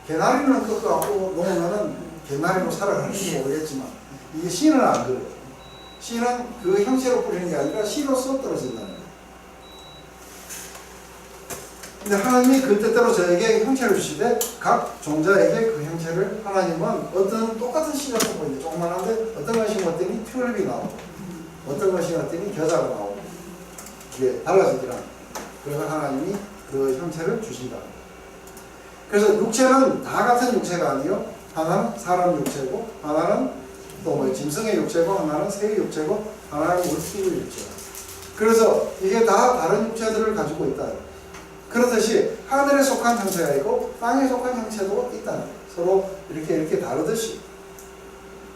개나리는 그거 갖고 놓으면은 개나리로 살아가는지 모르겠지만 이게 씨는 안 그래요. 씨는 그 형체로 뿌리는 게 아니라 씨로서 떨어진다는 거예요. 근데 하나님이 그 뜻대로 저에게 형체를 주시되 각 종자에게 그 형체를 하나님은 어떤 똑같은 씨가 쓰고 있는데 조그만한데 어떤 것이 심었더니 튤립이 나오고 어떤 것이 심었더니 겨자가 나오고 이게 달라지더라. 그래서 하나님이 그 형체를 주신다. 그래서 육체는 다 같은 육체가 아니요 하나는 사람 육체고 하나는 또 뭐 짐승의 육체고 하나는 새의 육체고 하나는 물고기의 육체고 그래서 이게 다 다른 육체들을 가지고 있다. 그렇듯이 하늘에 속한 형체가 있고 땅에 속한 형체도 있다는 거예요. 서로 이렇게 다르듯이.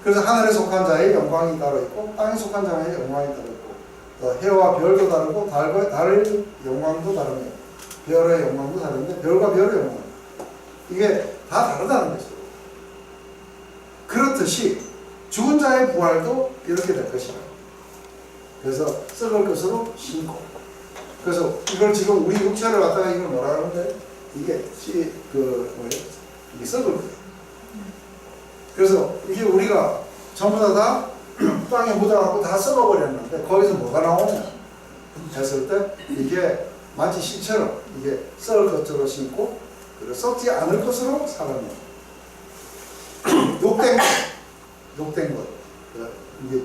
그래서 하늘에 속한 자의 영광이 따로 있고 땅에 속한 자의 영광이 따로 있고 또 해와 별도 다르고 달의 영광도 다르며 별의 영광도 다른데 별과 별의 영광 이게 다 다르다는 거죠. 그렇듯이 죽은 자의 부활도 이렇게 될 것이다. 그래서 썩을 것으로 신고 그래서 이걸 지금 우리 육체를 갖다가 이걸 뭐라 하는데 이게 이게 썩을 거예요. 그래서 이게 우리가 전부 다 땅에 묻어갖고 다 썩어버렸는데 거기서 뭐가 나오냐 했을 때 이게 마치 씨처럼 이게 썩을 것으로 신고 그리고 썩지 않을 것으로 살아내. 욕된 것. 이게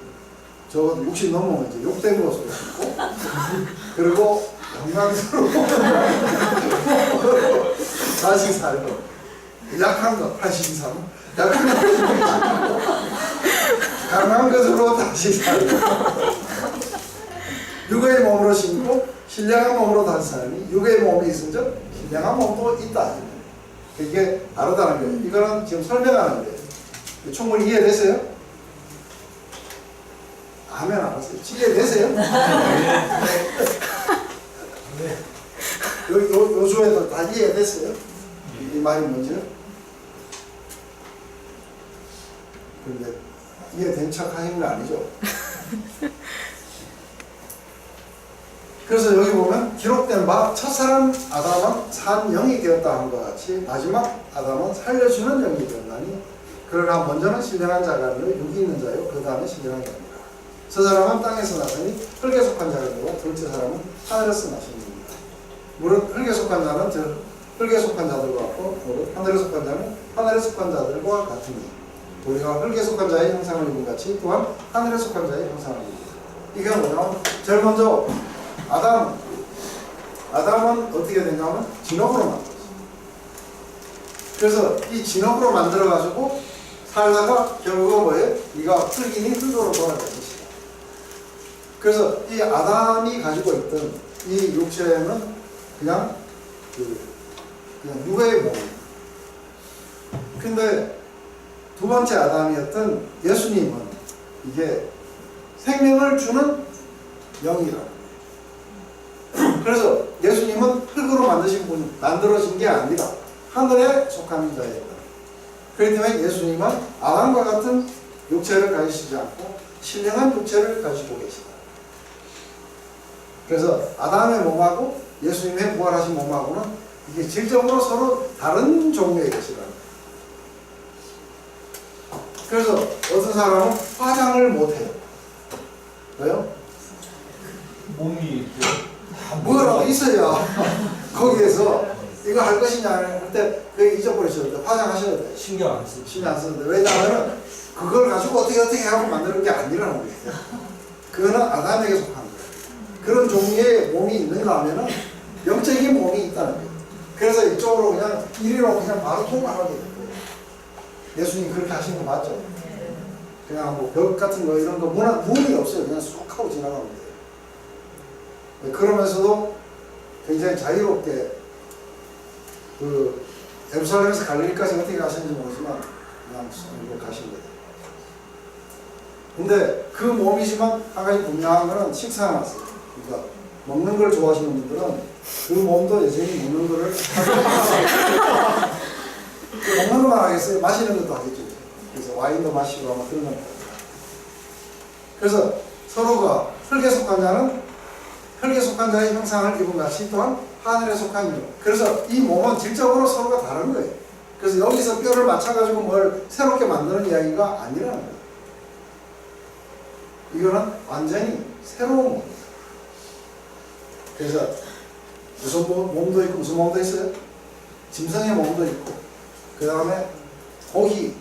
적어도 60 넘으면 이제 욕된 것으로 신고 그리고 영광스러운 다시 살고 약한 것 83 약한 것 강한 것으로 다시 살고 육의 몸으로 신고 신령한 몸으로 다시 사니 육의 몸이 있은즉 신령한 몸도 있다. 이게 다르다는 거예요. 이거는 지금 설명하는 거예요. 충분히 이해되세요? 아멘 안 하세요. 이해되세요? 요 주에도 다 이해됐어요? 이 말이 뭔지요? 근데 이해된 척 하신 거 아니죠? 그래서 여기 보면 기록된 바 첫사람 아담은 산 영이 되었다 한 것 같이 마지막 아담은 살려주는 영이 되었나니 그러나 먼저는 신령한 자가 아니요 육이 있는 자요 그 다음에 신령한 자입니다. 저 사람은 땅에서 나서니 흙에 속한 자가 되고 둘째 사람은 하늘에서 나십니다. 무릇 흙에 속한 자는 흙에 속한 자들과 같고 무릇 하늘에 속한 자는 하늘에 속한 자들과 같으니 우리가 흙에 속한 자의 형상을 입은 같이 또한 하늘에 속한 자의 형상을 입니다. 이게 뭐냐면 제일 먼저 아담은 어떻게 됐냐면 진흙으로 만들었어요. 그래서 이 진흙으로 만들어가지고 살다가 결국은 뭐예요? 네가 흙이니 흙으로 돌아갈 것이다. 그래서 이 아담이 가지고 있던 이 육체는 그냥 누구의 몸입니다. 근데 두 번째 아담이었던 예수님은 이게 생명을 주는 영이라고. 그래서 예수님은 흙으로 만들어진 게 아니라 하늘에 속한 자예요. 그렇기 때문에 예수님은 아담과 같은 육체를 가지시지 않고 신령한 육체를 가지고 계시다. 그래서 아담의 몸하고 예수님의 부활하신 몸하고는 이게 질적으로 서로 다른 종류의 것이라는 거예요. 그래서 어떤 사람은 화장을 못해요. 왜요? 몸이 뭐라도 있어야 거기에서 이거 할 것이냐 할 때 그게 잊어버리셔야 돼요. 화장하셔야 돼요. 신경 안 쓰고. 신경 안 쓰는데 왜냐하면 그걸 가지고 어떻게 하고 만드는 게 아니라는 거예요. 그거는 아담에게 속한 거예요. 그런 종류의 몸이 있는가 하면은 영적인 몸이 있다는 거예요. 그래서 이쪽으로 그냥 이리로 그냥 바로 통과하게 돼요. 예수님 그렇게 하신 거 맞죠? 그냥 뭐 벽 같은 거 이런 거 문이 없어요. 그냥 쑥 하고 지나가면 돼요. 그러면서도 굉장히 자유롭게 그 예루살렘에서 갈릴리까지 어떻게 가시는지 모르지만 그냥 이렇게 가신 거예요. 근데 그 몸이지만 한 가지 분명한 거는 식사가 났어요. 그러니까 먹는 걸 좋아하시는 분들은 그 몸도 여전히 먹는 거를 먹는 것만 하겠어요? 마시는 것도 하겠죠. 그래서 와인도 마시고 아마 그런 건. 그래서 서로가 흙에 속한 자는 흙에 속한 자의 형상을 입은 같이 또한 하늘에 속한 자. 그래서 이 몸은 질적으로 서로가 다른 거예요. 그래서 여기서 뼈를 맞춰가지고 뭘 새롭게 만드는 이야기가 아니라는 거예요. 이거는 완전히 새로운 몸입니다. 그래서 무슨 몸도 있고 무슨 몸도 있어요? 짐승의 몸도 있고 그 다음에 고기의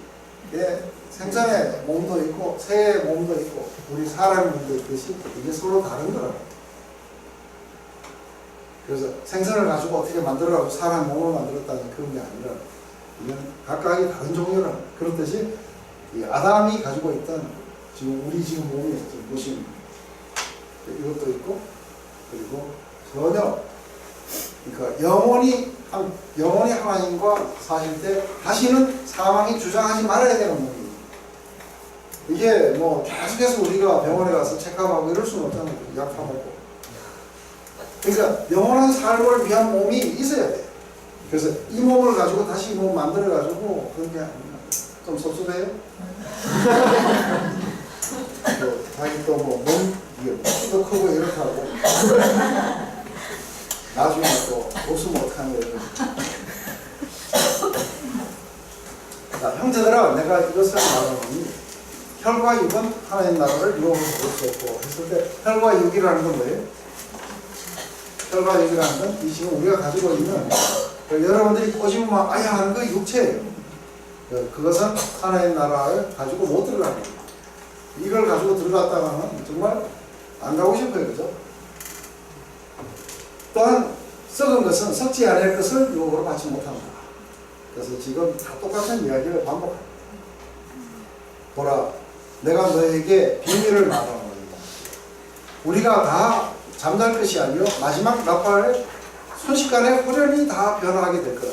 생선의 몸도 있고 새의 몸도 있고 우리 사람의 몸도 있듯이 이게 서로 다른 거라고. 그래서 생선을 가지고 어떻게 만들어가지고 사람 몸을 만들었다는 그런 게 아니라 이건 각각이 다른 종류라는 거예요. 그렇듯이 이 아담이 가지고 있던 지금 우리 지금 몸이 지금 보시면 이것도 있고 그리고 전혀 그러니까 영원히 하나님과 사실 때 다시는 사망이 주장하지 말아야 되는 몸입니다. 이게 뭐 계속해서 우리가 병원에 가서 체크하고 이럴 수는 없잖아요. 약 파먹고. 그러니까 영원한 삶을 위한 몸이 있어야 돼. 그래서 이 몸을 가지고 다시 이 몸 만들어가지고 그런 게 아니라 좀 섭섭해요? 자기 또 뭐 몸 키도 크고 이렇게 하고 나중에 또 없으면 어떡하냐 이러면. 자, 형제들아 내가 이것을 말하노니 혈과 육은 하나님 나라를 이루어볼 수 없고 했을 때 혈과 육이라는 건 뭐예요? 혈과 육이라는 건 이 지금 우리가 가지고 있는 여러분들이 꼬집으면 아야 하는 그 육체예요. 그것은 하나님 나라를 가지고 못 들어가는 거예요. 이걸 가지고 들어갔다가는 정말 안 가고 싶어요. 그죠? 또한 썩은 것은 썩지 않을 것을 유혹으로 받지 못합니다. 그래서 지금 다 똑같은 이야기를 반복합니다. 보라, 내가 너에게 비밀을 말하노니 우리가 다 잠잘 것이 아니요 마지막 나팔에 순식간에 호련히 다 변화하게 될 거다.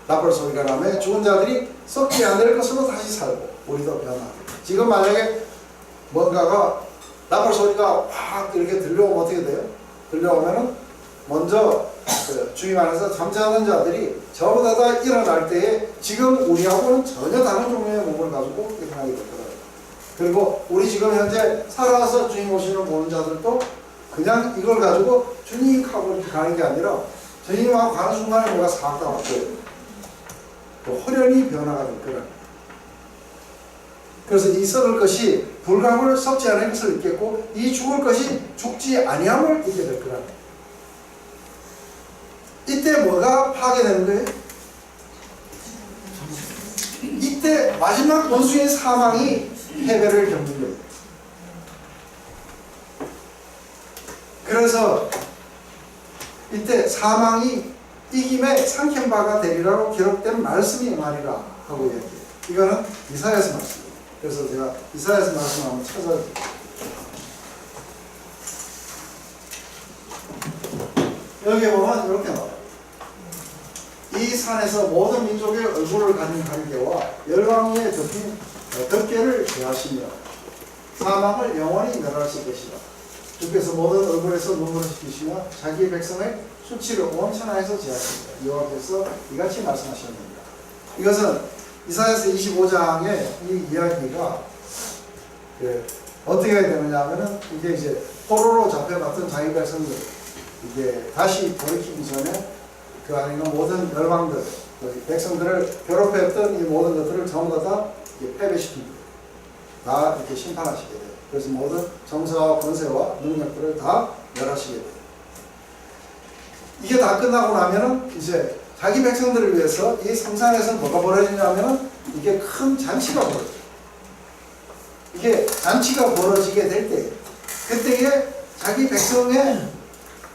나팔 소리가 나면 죽은 자들이 썩지 않을 것으로 다시 살고 우리도 변화하고. 지금 만약에 뭔가가 나팔 소리가 확 이렇게 들려오면 어떻게 돼요? 들려오면은 먼저 주님 안에서 잠자는 자들이 전부 다 일어날 때에 지금 우리하고는 전혀 다른 종류의 몸을 가지고 일어나게 됐거든요. 그리고 우리 지금 현재 살아서 주님 오시는 보는 자들도 그냥 이걸 가지고 주님하고 이렇게 가는 게 아니라 주님하고 가는 순간에 뭐가 싹 다 바뀌어요. 또 홀연히 변화가 될 거라. 그래서 이 썩을 것이 불감을 썩지 않은 것을 잊겠고 이 죽을 것이 죽지 아니함을 잊게 될 거라. 이때 뭐가 파괴되는 거예요? 이때 마지막 원수인 사망이 패배를 겪는 거예요. 그래서 이때 사망이 이김에 삼킨 바가 되리라고 기록된 말씀이 말이라 하고 얘기해요. 이거는 이사야서 말씀이에요. 그래서 제가 이사야서 말씀 한번 찾아볼게요. 여기 보면 이렇게 나와요. 이 산에서 모든 민족의 얼굴을 가진 관계와 열방 위에 덮인 덮개를 제하시며 사망을 영원히 멸하실 것이라. 주께서 모든 얼굴에서 눈물을 씻기시며 자기 백성의 수치를 온 천하에서 제하십니다. 여호와께서 이같이 말씀하셨습니다. 이것은 이사야서 25장의 이 이야기가 어떻게 해야 되느냐 하면은 이게 이제 포로로 잡혀갔던 자기 백성들 이게 다시 돌이키기 전에 그 안에 있는 모든 열방들, 백성들을 괴롭혔던 이 모든 것들을 전부 다 패배시킵니다. 다 이렇게 심판하시게 돼요. 그래서 모든 정사와 권세와 능력들을 다 멸하시게 돼요. 이게 다 끝나고 나면은 이제 자기 백성들을 위해서 이 성산에서 뭐가 벌어지냐면은 이게 큰 잔치가 벌어져요. 이게 잔치가 벌어지게 될 때, 그때에 자기 백성을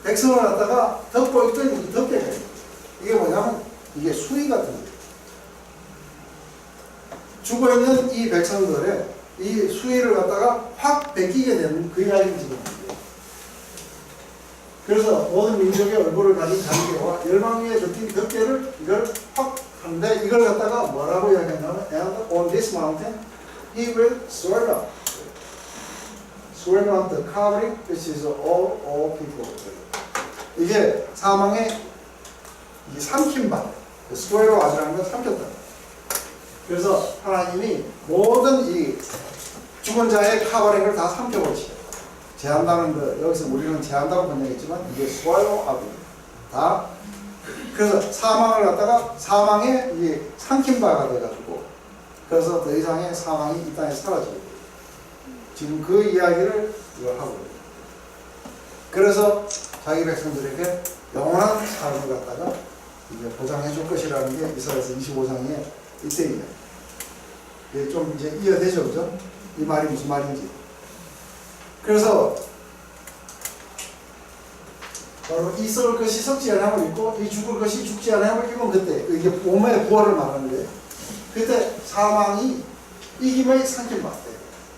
갖다가 덮고 있던 이 덮개가 있어요. 이게 뭐냐면 이게 수위 같은 거예요. 죽어있는 이 백성들의 이 수위를 갖다가 확 베끼게 되는 그 이야기를 지금 합니다. 그래서 모든 민족의 얼굴을 가진 관계와 열방 위에 덮인 덮개를 이걸 확 하는데 이걸 갖다가 뭐라고 이야기하냐면 And on this mountain he will swallow up. Swallow up the covering which is all people. 이게 사망의 이 삼킨 바, 스웨로 아즈라는 건 삼켰다. 그래서 하나님이 모든 이 죽은 자의 카바링을 다 삼켜버리시죠. 제한다는 거, 여기서 우리는 제한다고 번역했지만 이게 스웨로 아브입니다. 다. 그래서 사망을 갖다가 사망의 이 삼킨 바가 돼가지고 그래서 더 이상의 사망이 이 땅에 사라지게 돼요. 지금 그 이야기를 이걸 하고 있어요. 그래서 자기 백성들에게 영원한 삶을 갖다가 이제 보장해 줄 것이라는 게 이사야서 25장에 이때 이야기. 이게 좀 이제 이해되죠, 그죠? 이 말이 무슨 말인지. 그래서 바로 이 썩을 것이 썩지 않음을 입고 이 죽을 것이 죽지 않음을 입은 그때 이게 몸의 부활을 말하는 거예요. 그때 사망이 이김의 삼킨 바예요.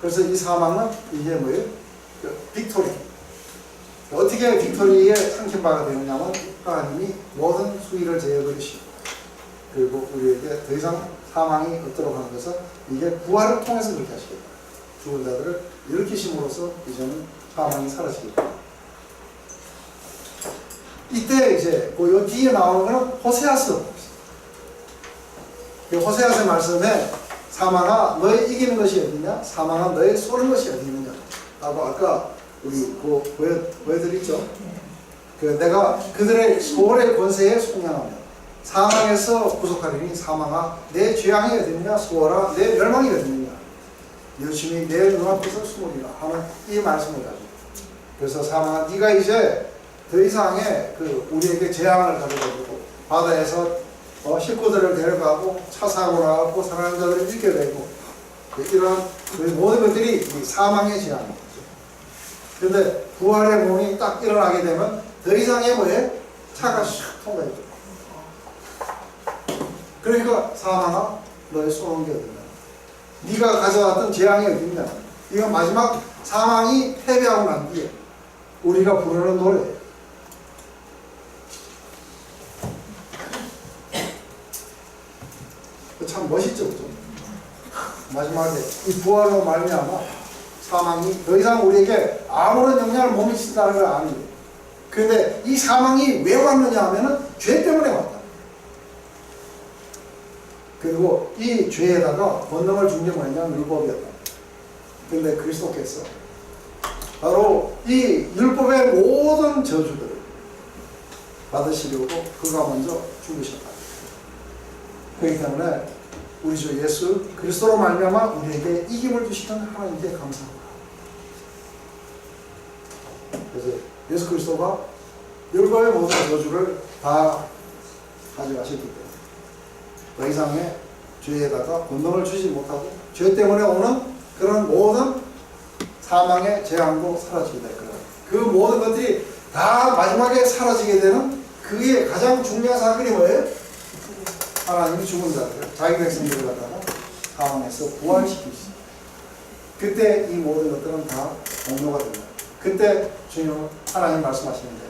그래서 이 사망은 이게 뭐예요? 빅토리. 어떻게 빅토리의 삼킨 바가 되느냐면 하나님이 모든 수위를 제어버리시고 그리고 우리에게 더 이상 사망이 없도록 하는 것은 이게 부활을 통해서 그렇게 하시겠다. 죽은 자들을 일으키심으로써 이제는 사망이 사라지겠다. 이때 이제 그 뒤에 나오는 거는 호세아서. 호세아서 말씀에 사망아 너의 이기는 것이 어디냐? 사망아 너의 쏘는 것이 어디 있느냐? 라고 아까 우리 보여드렸죠? 내가 그들의 소홀의 권세에 속량하며 사망에서 구속하리니 사망아 내 죄악이 어디냐? 소홀아 내 멸망이 어디냐? 열심히 내 눈앞에서 숨으리라 하는 이 말씀을 가지고 그래서 사망아 네가 이제 더 이상의 우리에게 재앙을 가져가지고 바다에서 식구들을 데려가고 차 사고 나고 사랑하는 자들을 잃게 되고 이런 모든 것들이 사망의 재앙입니다. 그런데 부활의 몸이 딱 일어나게 되면 더 이상의 뭐에 차가 슉 통과해요. 그러니까 사망아 너의 쏘는 게 어디냐? 네가 가져왔던 재앙이 어디냐? 이건 마지막 사망이 패배하고 난 뒤에 우리가 부르는 노래예요. 참 멋있죠, 그죠? 마지막에 이 부활로 말미암아 사망이 더 이상 우리에게 아무런 영향을 못 미친다는 걸 아는 거예요. 그런데 이 사망이 왜 왔느냐 하면은 죄 때문에 왔다. 그리고 이 죄에다가 권능을 준 게 뭐냐면 율법이었다. 그런데 그리스도께서 바로 이 율법의 모든 저주들을 받으시려고 그가 먼저 죽으셨다. 그렇기 때문에 우리 주 예수 그리스도로 말미암아 우리에게 이김을 주시는 하나님께 감사합니다. 그래서 예수 그리스도가 율법의 모든 저주를 다 가져가셨기 때문에 더 이상의 죄에다가 권능을 주지 못하고 죄 때문에 오는 그런 모든 사망의 재앙도 사라지게 될 거예요. 그 모든 것들이 다 마지막에 사라지게 되는 그의 가장 중요한 사건이 뭐예요? 하나님이 죽은 자들, 자기 백성들을 갖다가 사망에서 부활시키시죠. 그때 이 모든 것들은 다 공로가 됩니다. 그때 주님 하나님 말씀하시는데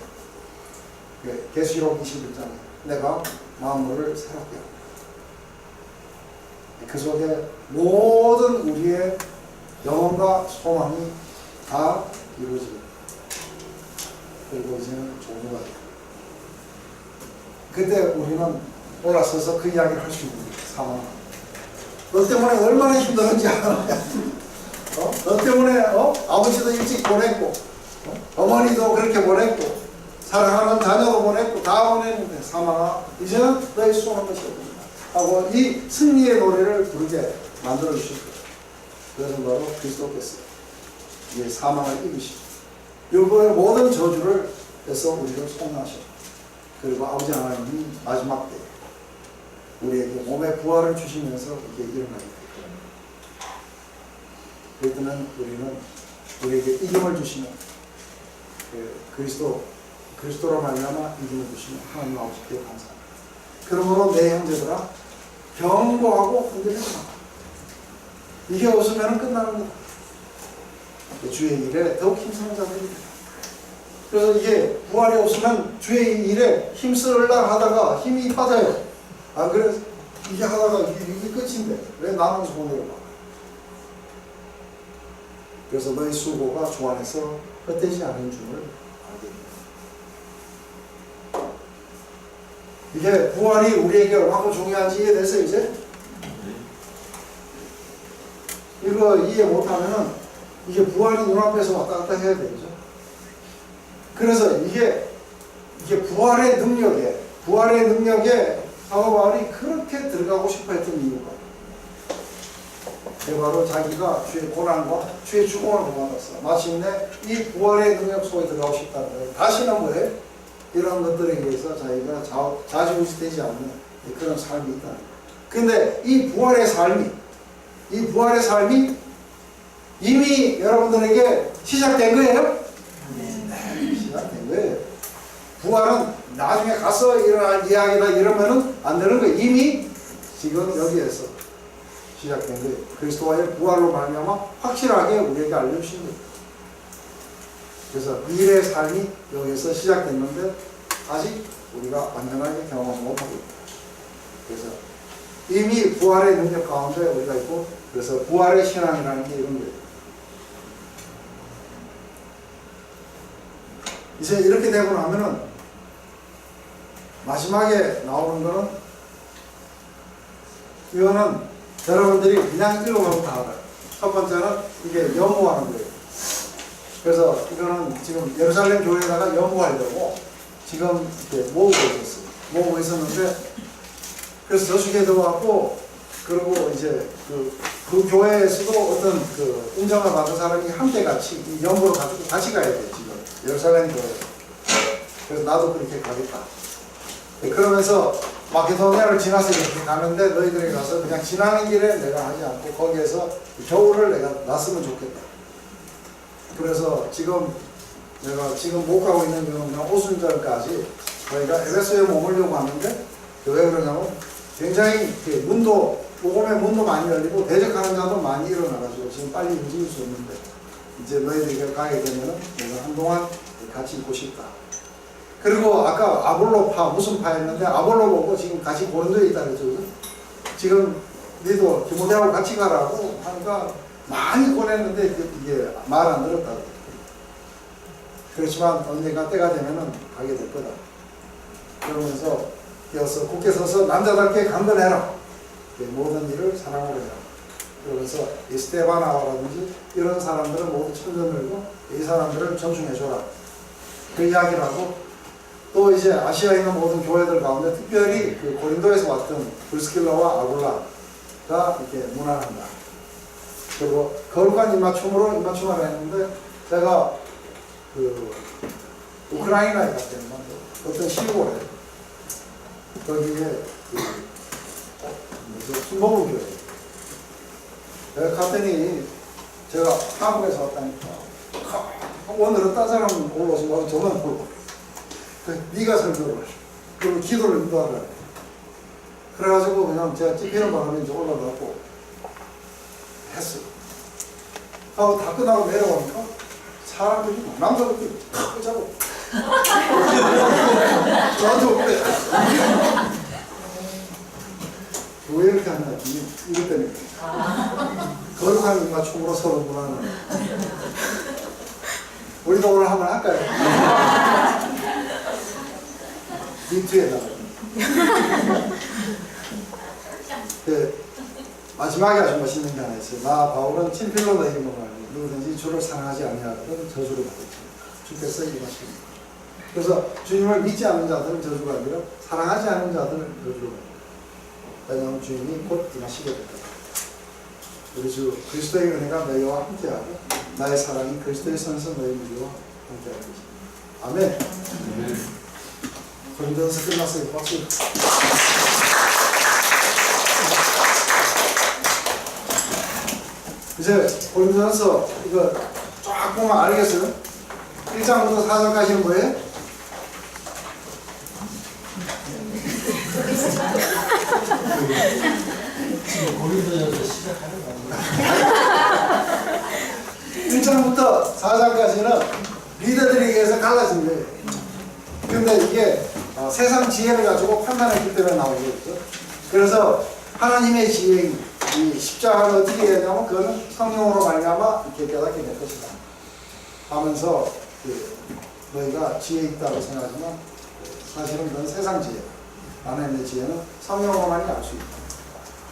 계시록 21장에 내가 만물을 새롭게 합니다. 그 속에 모든 우리의 영혼과 소망이 다 이루어집니다. 그리고 이제는 종료가 됩니다. 그때 우리는 올라서서 그 이야기를 할 수 있는 상황. 너 때문에 얼마나 힘들었는지 알아? 너 때문에 아버지도 일찍 보냈고 어머니도 그렇게 보냈고 사랑하는 자녀도 보냈고 다 보냈는데 사망아 이제는 너의 수고한 것이 없다 하고 이 승리의 노래를 부르게 만들어 주실 거예요. 그래서 바로 그리스도께서 이 사망을 이기시고 율법의 모든 저주를 해서 우리를 속량하셨고 그리고 아버지 하나님이 마지막 때 우리에게 몸의 부활을 주시면서 이게 일어나게 될 거예요. 그럴 때는 우리는 우리에게 이김을 주시는 그리스도로 말미암아 이김을 주시는 하나님 아버지께 감사합니다. 그러므로 내 형제들아 경고하고 흔들리지 마. 이게 없으면 끝나는 거다. 주의 일에 더욱 힘쓰는 자들이 된다. 그래서 이게 부활이 없으면 주의 일에 힘쓰려고 하다가 힘이 빠져요. 안 그래? 이게 하다가 이게 끝인데 왜 남은 손으로 봐? 그래서 너희 수고가 주 안에서 헛되지 않은 줄을 알게 됩니다. 이게 부활이 우리에게 얼마나 중요한지 이해돼서 이제 이거 이해 못하면은 이게 부활이 눈앞에서 왔다 갔다 해야 되죠. 그래서 이게 부활의 능력에 사도 바울이 그렇게 들어가고 싶어 했던 이유가 바로 자기가 주의 고난과 주의 죽음을 경험했어. 마침내 이 부활의 능력 속에 들어가고 싶다는 거예요. 다시는 뭐예요? 이런 것들에 의해서 자기가 좌지우지되지 않는 그런 삶이 있다. 근데 이 부활의 삶이 이미 여러분들에게 시작된 거예요? 네, 시작된 거예요. 부활은 나중에 가서 일어날 이야기다 이러면은 안 되는 거예요. 이미 지금 여기에서 시작된 거예요. 그리스도와의 부활로 말미암아 확실하게 우리에게 알려주신 거예요. 그래서 미래의 삶이 여기에서 시작됐는데 아직 우리가 완전하게 경험하지 못하고 있다. 그래서 이미 부활의 능력 가운데 우리가 있고 그래서 부활의 신앙이라는 게 이런 거예요. 이제 이렇게 되고 나면은 마지막에 나오는 거는 이거는 여러분들이 그냥 읽어보면 다 알아요. 첫 번째는 이게 연모하는 거예요. 그래서 이거는 지금 예루살렘 교회에다가 연모하려고 지금 이렇게 모으고 있었어요. 모으고 있었는데 그래서 저축에도 왔고 그리고 이제 그 교회에서도 어떤 그 인정을 받은 사람이 함께 같이 이 연모를 가지고 같이 가야 돼요. 지금 예루살렘 교회. 그래서 나도 그렇게 가겠다. 그러면서 마케도니아를 지나서 이렇게 가는데 너희들이 가서 그냥 지나는 길에 내가 하지 않고 거기에서 겨울을 내가 놨으면 좋겠다. 그래서 내가 지금 못 가고 있는 경우는 오순절까지 저희가 에베소에 머물려고 하는데 왜 그러냐면 굉장히 복음의 문도 많이 열리고 대적하는 자도 많이 일어나가지고 지금 빨리 움직일 수 없는데 이제 너희들이 가게 되면은 내가 한동안 같이 있고 싶다. 그리고 아까 아볼로 파 무슨 파였는데 아볼로 보고 지금 같이 고린도에 있다 그랬죠. 지금 너희도 디모데하고 같이 가라고 하니까 많이 권했는데 이게 말 안 들었다고. 그렇지만 언젠가 때가 되면은 가게 될 거다. 그러면서 이어서 굳게 서서 남자답게 강건해라. 모든 일을 사랑으로 해라. 그러면서 에스테바나라든지 이런 사람들은 모두 천전을고 이 사람들을 존중해줘라. 그 이야기를 하고 또 이제 아시아에 있는 모든 교회들 가운데 특별히 그 고린도에서 왔던 브리스킬라와 아굴라가 이렇게 문안한다. 그리고 거룩한 입맞춤으로 입맞춤을 했는데 제가 그 우크라이나에 갔더니 어떤 시골에 거기에 그 순복음 교회 내가 갔더니 제가 한국에서 왔다니까 오늘은 딴 사람 올라오지 말고 저만 올라 네가 설교를 그리고 기도를 인도하라 그래가지고 그냥 제가 찝히는 바람에 이제 올라가고 했어요. 하고 다 끝나고 내려오니까 사람들이 남자들이 탁 붙잡고 저한테 오래 왜 이렇게 한다 이것 때문에 거룩한 입맞춤으로 서로 문화는 우리도 오늘 한번 할까요? 민트에다가 마지막에 아주 멋있는 게 하나 있어요. 나 바울은 친필로 너희에게 말하니 누구든지 주를 사랑하지 아니하거든 저주를 받을지 주께서 이루십니다. 그래서 주님을 믿지 않는 자들은 저주가 아니라 사랑하지 않는 자들은 저주를 받습니다. 왜냐하면 주님이 곧 임하시게 될 거다. 우리 주 그리스도의 은혜가 너희와 함께하고 나의 사랑이 그리스도의 선에서 너희 모두와 함께하고 계십니다. 아멘. 고린도전서 끝났어요. 박수. 이제 고린도전서 이거 쫙 보면 알겠어요? 1장부터 4장까지는 뭐예요? 고린도전서 시작하는 거야. 1장부터 4장까지는 리더들에게 의해서 갈라진 거예요. 근데 이게 세상 지혜를 가지고 판단했기 때문에 나오겠죠. 그래서 하나님의 지혜인 이 십자가를 어떻게 해야 되냐면 그거는 성령으로 말미암아 이렇게 깨닫게 될 것이다 하면서 너희가 지혜 있다고 생각하지만 사실은 그건 세상 지혜, 하나님의 지혜는 성령으로만이 알 수 있다.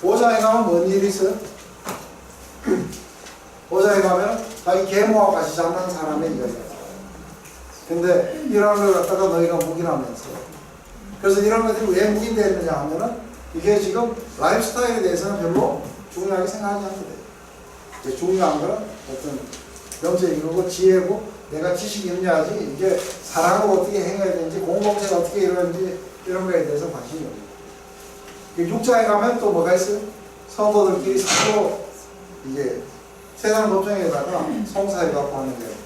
5장에 가면 뭔 일이 있어요? 5장에 가면 자기 계모와 같이 잡는 사람의 이야기가 있어요. 근데 이런 걸 갖다가 너희가 묵인하면서 그래서 이런 것들이 왜 묵인되느냐 하면은 이게 지금 라이프 스타일에 대해서는 별로 중요하게 생각하지 않는데 중요한 거는 어떤 명제인 거고 지혜고 내가 지식이 있냐지 이게 사랑을 어떻게 행해야 되는지 공동체가 어떻게 이루어지는지 이런 거에 대해서 관심이 없고 6장에 가면 또 뭐가 있어요? 성도들끼리 서로 이게 세상 법정에다가 송사해갖고 하는 거예요.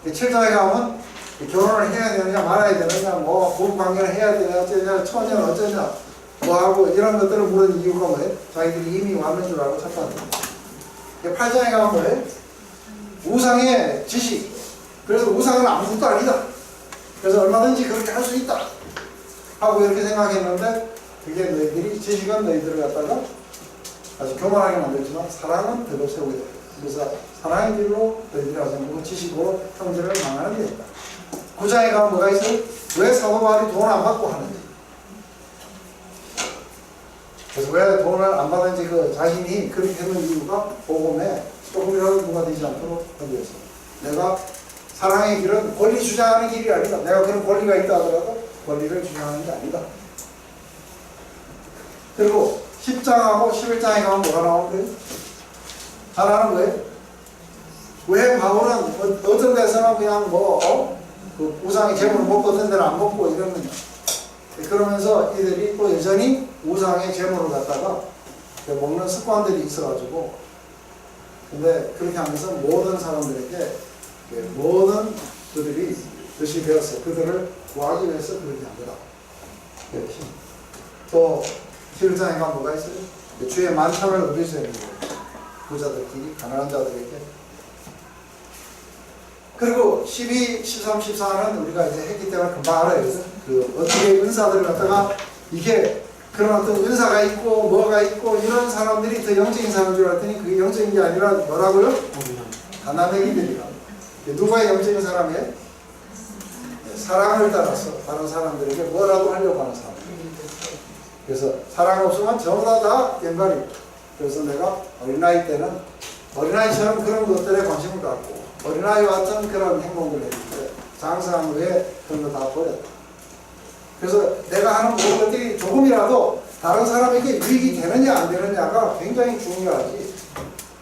7장에 가면 결혼을 해야 되느냐 말아야 되느냐 뭐 부부관계를 해야 되느냐 어쩌냐 처녀는 어쩌냐 뭐하고 이런 것들을 물은 이유가 뭐예요? 자기들이 이미 왔는 줄 알고 착각합니다. 8장에 가면 뭐예요? 우상의 지식. 그래서 우상은 아무것도 아니다. 그래서 얼마든지 그렇게 할 수 있다 하고 이렇게 생각했는데 그게 너희들이 지식은 너희들을 갖다가 아주 교만하게 만들지만 사랑은 벽을 세우게 됩니다. 그래서 사랑의 길로 너희들이 아주 지식으로 형제를 망하는 게 있다. 9장에 가면 뭐가 있어요? 왜 사도 바울이 돈을 안 받고 하는지. 그래서 왜 돈을 안 받는지 그 자신이 그렇게 되는 이유가 복음에 조금이라도 누가 되지 않도록 하기 위해서. 내가 사랑의 길은 권리 주장하는 길이 아니다. 내가 그런 권리가 있다 하더라도 권리를 주장하는 게 아니다. 그리고 10장하고 11장에 가면 뭐가 나오는 거예요? 하나는 뭐예요? 왜 바울은 어떤 데서는 그냥 그 우상의 제물을 먹고 어떤 데는 안 먹고 이러느냐. 그러면서 이들이 또 여전히 우상의 제물을 갖다가 먹는 습관들이 있어가지고 근데 그렇게 하면서 모든 사람들에게 모든 그들이 뜻이 되었어요. 그들을 구하기 위해서 그렇게 한 거다. 또 11장에 가면 뭐가 있어요? 주의 만찬을 얻을 수 있는 거예요. 부자들끼리 가난한 자들에게. 그리고 12, 13, 14는 우리가 이제 했기 때문에 금방 알아요. 그래서 그 어떻게 은사들을 갖다가 이게 그런 어떤 은사가 있고 뭐가 있고 이런 사람들이 더 영적인 사람인 줄 알았더니 그게 영적인 게 아니라 뭐라고요? 가나맹이들이라. 누가 영적인 사람이에요? 사랑을 따라서 다른 사람들에게 뭐라도 하려고 하는 사람. 그래서 사랑 없으면 전부 다 갱가리. 그래서 내가 어린아이 때는 어린아이처럼 그런 것들에 관심을 갖고 어린아이와 같은 그런 행동들을 했는데 장사한 후에 그런 거 다 버렸다. 그래서 내가 하는 모든 것들이 조금이라도 다른 사람에게 유익이 되느냐 안 되느냐가 굉장히 중요하지.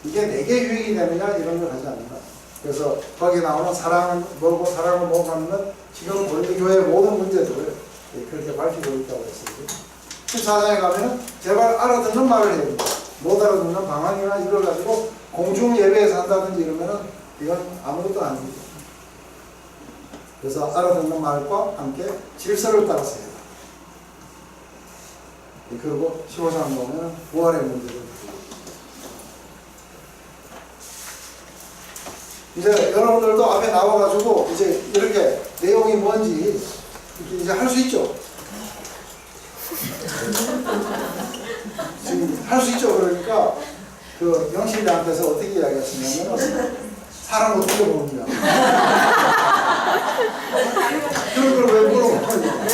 이게 내게 유익이 되느냐 이런 걸 하지 않는다. 그래서 거기 나오는 사랑은 뭐고 사랑은 뭐고 하는 건 지금 고린도교회의 모든 문제들을 그렇게 밝히고 있다고 했어요. 14장에 가면은 제발 알아듣는 말을 해야 된다. 못 알아듣는 방황이나 이걸 가지고 공중 예배에서 한다든지 이러면은 이건 아무것도 아닙니다. 그래서 알아듣는 말과 함께 질서를 따라서 해야 된다. 그리고 15장 보면 부활의 문제를 이제 여러분들도 앞에 나와가지고 이제 이렇게 내용이 뭔지 이제 할 수 있죠. 지금 할 수 있죠. 그러니까 그 영실이한테서 어떻게 이야기했으냐면 사람 어떻게 보느냐. 그런 걸 왜 물어보냐.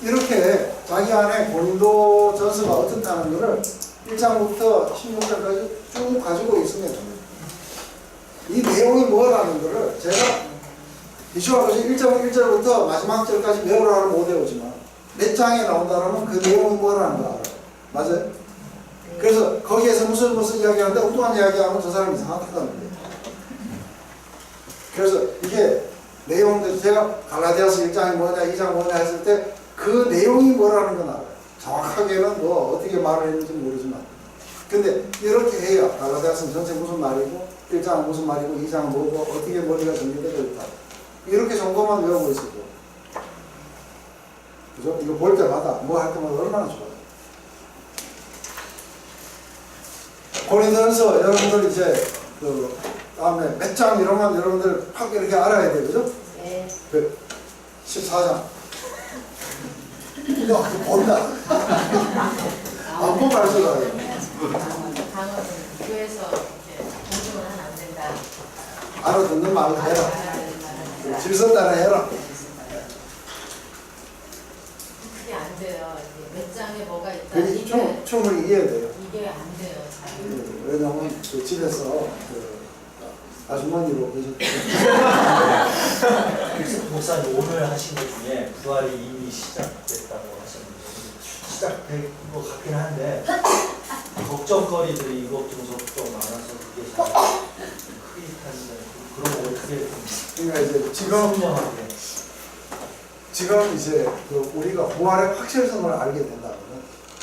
이렇게 자기 안에 고린도 전서가 어떻다는 것을 1장부터 16장까지 쭉 가지고 있으면 이 내용이 뭐라는 것을 제가 이슈아버지 1.1절부터 마지막 절까지 외우라고 못 외우지만 몇 장에 나온다면 그 내용이 뭐라는 거 알아요. 맞아요? 그래서 거기에서 무슨 이야기하는데 엉뚱한 이야기하면 저 사람이 이상하다는 거예요. 그래서 이게 내용들 제가 갈라디아서 1장이 뭐냐 2장 뭐냐 했을 때 그 내용이 뭐라는 건 알아요. 정확하게는 뭐 어떻게 말을 했는지 모르지만 근데 이렇게 해야 갈라디아서는 전체 무슨 말이고 1장은 무슨 말이고 2장은 뭐고 어떻게 머리가 정리되고 있다. 이렇게 정도만 외우고 있어도 그죠? 이거 볼 때마다 뭐 할 때마다 얼마나 좋아요. 고린도전서 여러분들 이제 그 다음에 몇 장 이런 건 여러분들 확 이렇게 알아야 돼요. 그죠? 네. 14장. 이거 본다. 안 보면 알 수가 없어요. 강은 교회에서 이렇게 공중을 하면 안 된다. 알아듣는 말을 해라. 알아야 질서 따라 해라. 그게 안 돼요. 이게 몇 장에 뭐가 있다. 그게 충분히 이해돼요. 이게 안 돼요. 잘. 왜냐면 그 집에서 그 아주머니로 계셨거든요. 목사님 오늘 하신 것 중에 부활이 이미 시작됐다고 하셨는데 시작된 것 같긴 한데 걱정거리들이 이것저것 많아서 그게 잘 크게 타는데 그런 거 어떻게 좀 그러니까 이제 선명하게 지금 이제 그 우리가 부활의 확실성을 알게 된다면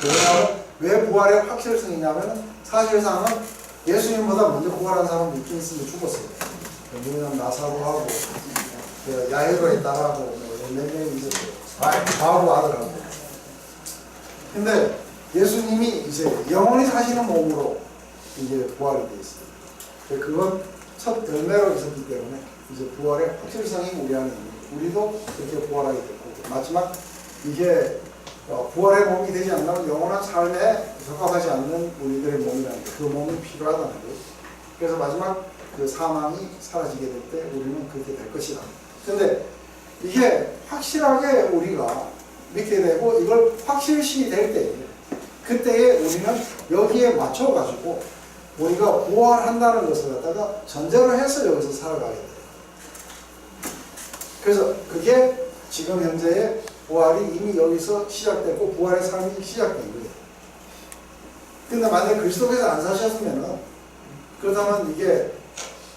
왜냐하면 왜 부활의 확실성이냐면 사실상은 예수님보다 먼저 부활한 사람도 있긴 있는데 죽었어요. 왜냐면 나사로하고 야이로의 딸하고 몇 명이 있었어요. 바보 아들하고. 근데 예수님이 이제 영원히 사시는 몸으로 이제 부활이 돼 있어요. 그건 첫 열매로 있었기 때문에 이제 부활의 확실성이 우리 안에 있는 거예요. 우리도 그렇게 부활하게 됐고 마지막 이게 부활의 몸이 되지 않는다면 영원한 삶에 적합하지 않는 우리들의 몸이라는 게 그 몸이 필요하다는 거예요. 그래서 마지막 그 사망이 사라지게 될 때 우리는 그렇게 될 것이다. 근데 이게 확실하게 우리가 믿게 되고 이걸 확실시 될 때 그때에 우리는 여기에 맞춰가지고 우리가 부활한다는 것을 갖다가 전제로 해서 여기서 살아가게 돼요. 그래서 그게 지금 현재의 부활이 이미 여기서 시작됐고 부활의 삶이 시작된 거예요. 근데 만약에 그리스도께서 안 사셨으면은 그렇다면 이게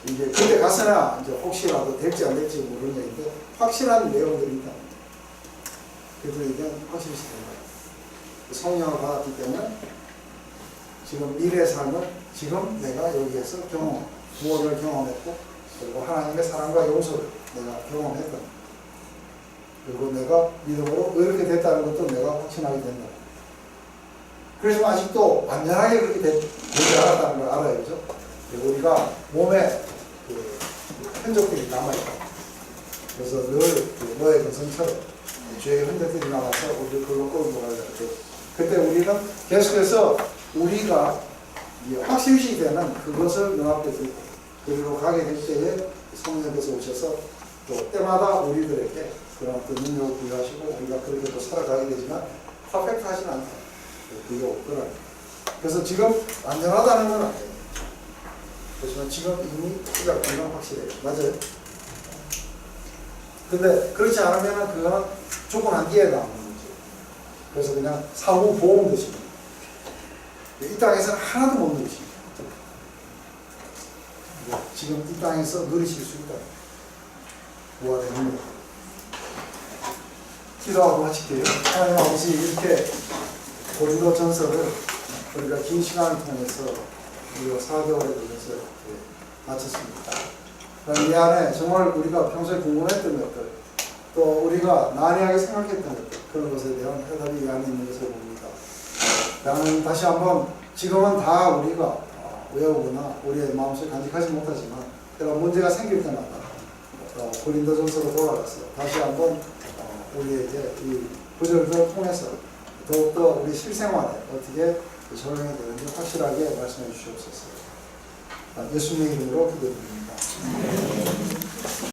그때 가서나 이제 혹시라도 될지 안 될지 모르는 얘기인데 확실한 내용들이 있다. 그래서 이게 확실히 시된 거예요. 성령을 받았기 때문에 지금 미래의 삶을 지금 내가 여기에서 부활을 경험했고 그리고 하나님의 사랑과 용서를 내가 경험했다. 그리고 내가 믿음으로 이렇게 됐다는 것도 내가 확신하게 된다. 그래서 아직도 완전하게 그렇게 되지 않았다는 걸 알아야 죠. 우리가 몸에 그 흔적들이 남아있다. 그래서 늘 노예 근성처럼 죄의 흔적들이 나와서 우리를 그걸로 끌고 가야 돼. 그때 우리는 계속해서 우리가 확실시 되는 그것을 눈앞에 두고 그리고 가게 될 때에 성령께서 오셔서 또 때마다 우리들에게 그런 그 능력을 부여하시고 우리가 그렇게 또 살아가게 되지만 퍼펙트하진 않다. 그게 없더라. 그래서 지금 완전하다는 건 아니에요. 그렇지만 지금 이미 시작 건 확실해요. 맞아요? 근데 그렇지 않으면 그거는 조건 한계에 나오는 거죠. 그래서 그냥 사후 보험 드십니다. 이 땅에서는 하나도 못 누리십니다. 지금 이 땅에서 누리실 수 있다. 부활의 능력. 기도하고 마칠게요. 하나님 아버지 이렇게 고린도 전서를 우리가 긴 시간을 통해서 우리가 4개월에 걸려서 이렇게 마쳤습니다. 이 안에 정말 우리가 평소에 궁금했던 것들 또 우리가 난해하게 생각했던 것들 그런 것에 대한 해답이 이 안에 있는 것을 봅니다. 나는 다시 한번 지금은 다 우리가 외우거나 우리의 마음속에 간직하지 못하지만 그런 문제가 생길 때마다 고린도전서로 돌아가서 다시 한번 우리에게 이 구절을 통해서 더욱더 우리 실생활에 어떻게 적용이 되는지 확실하게 말씀해 주시옵소서. 예수님의 이름으로 기도드립니다.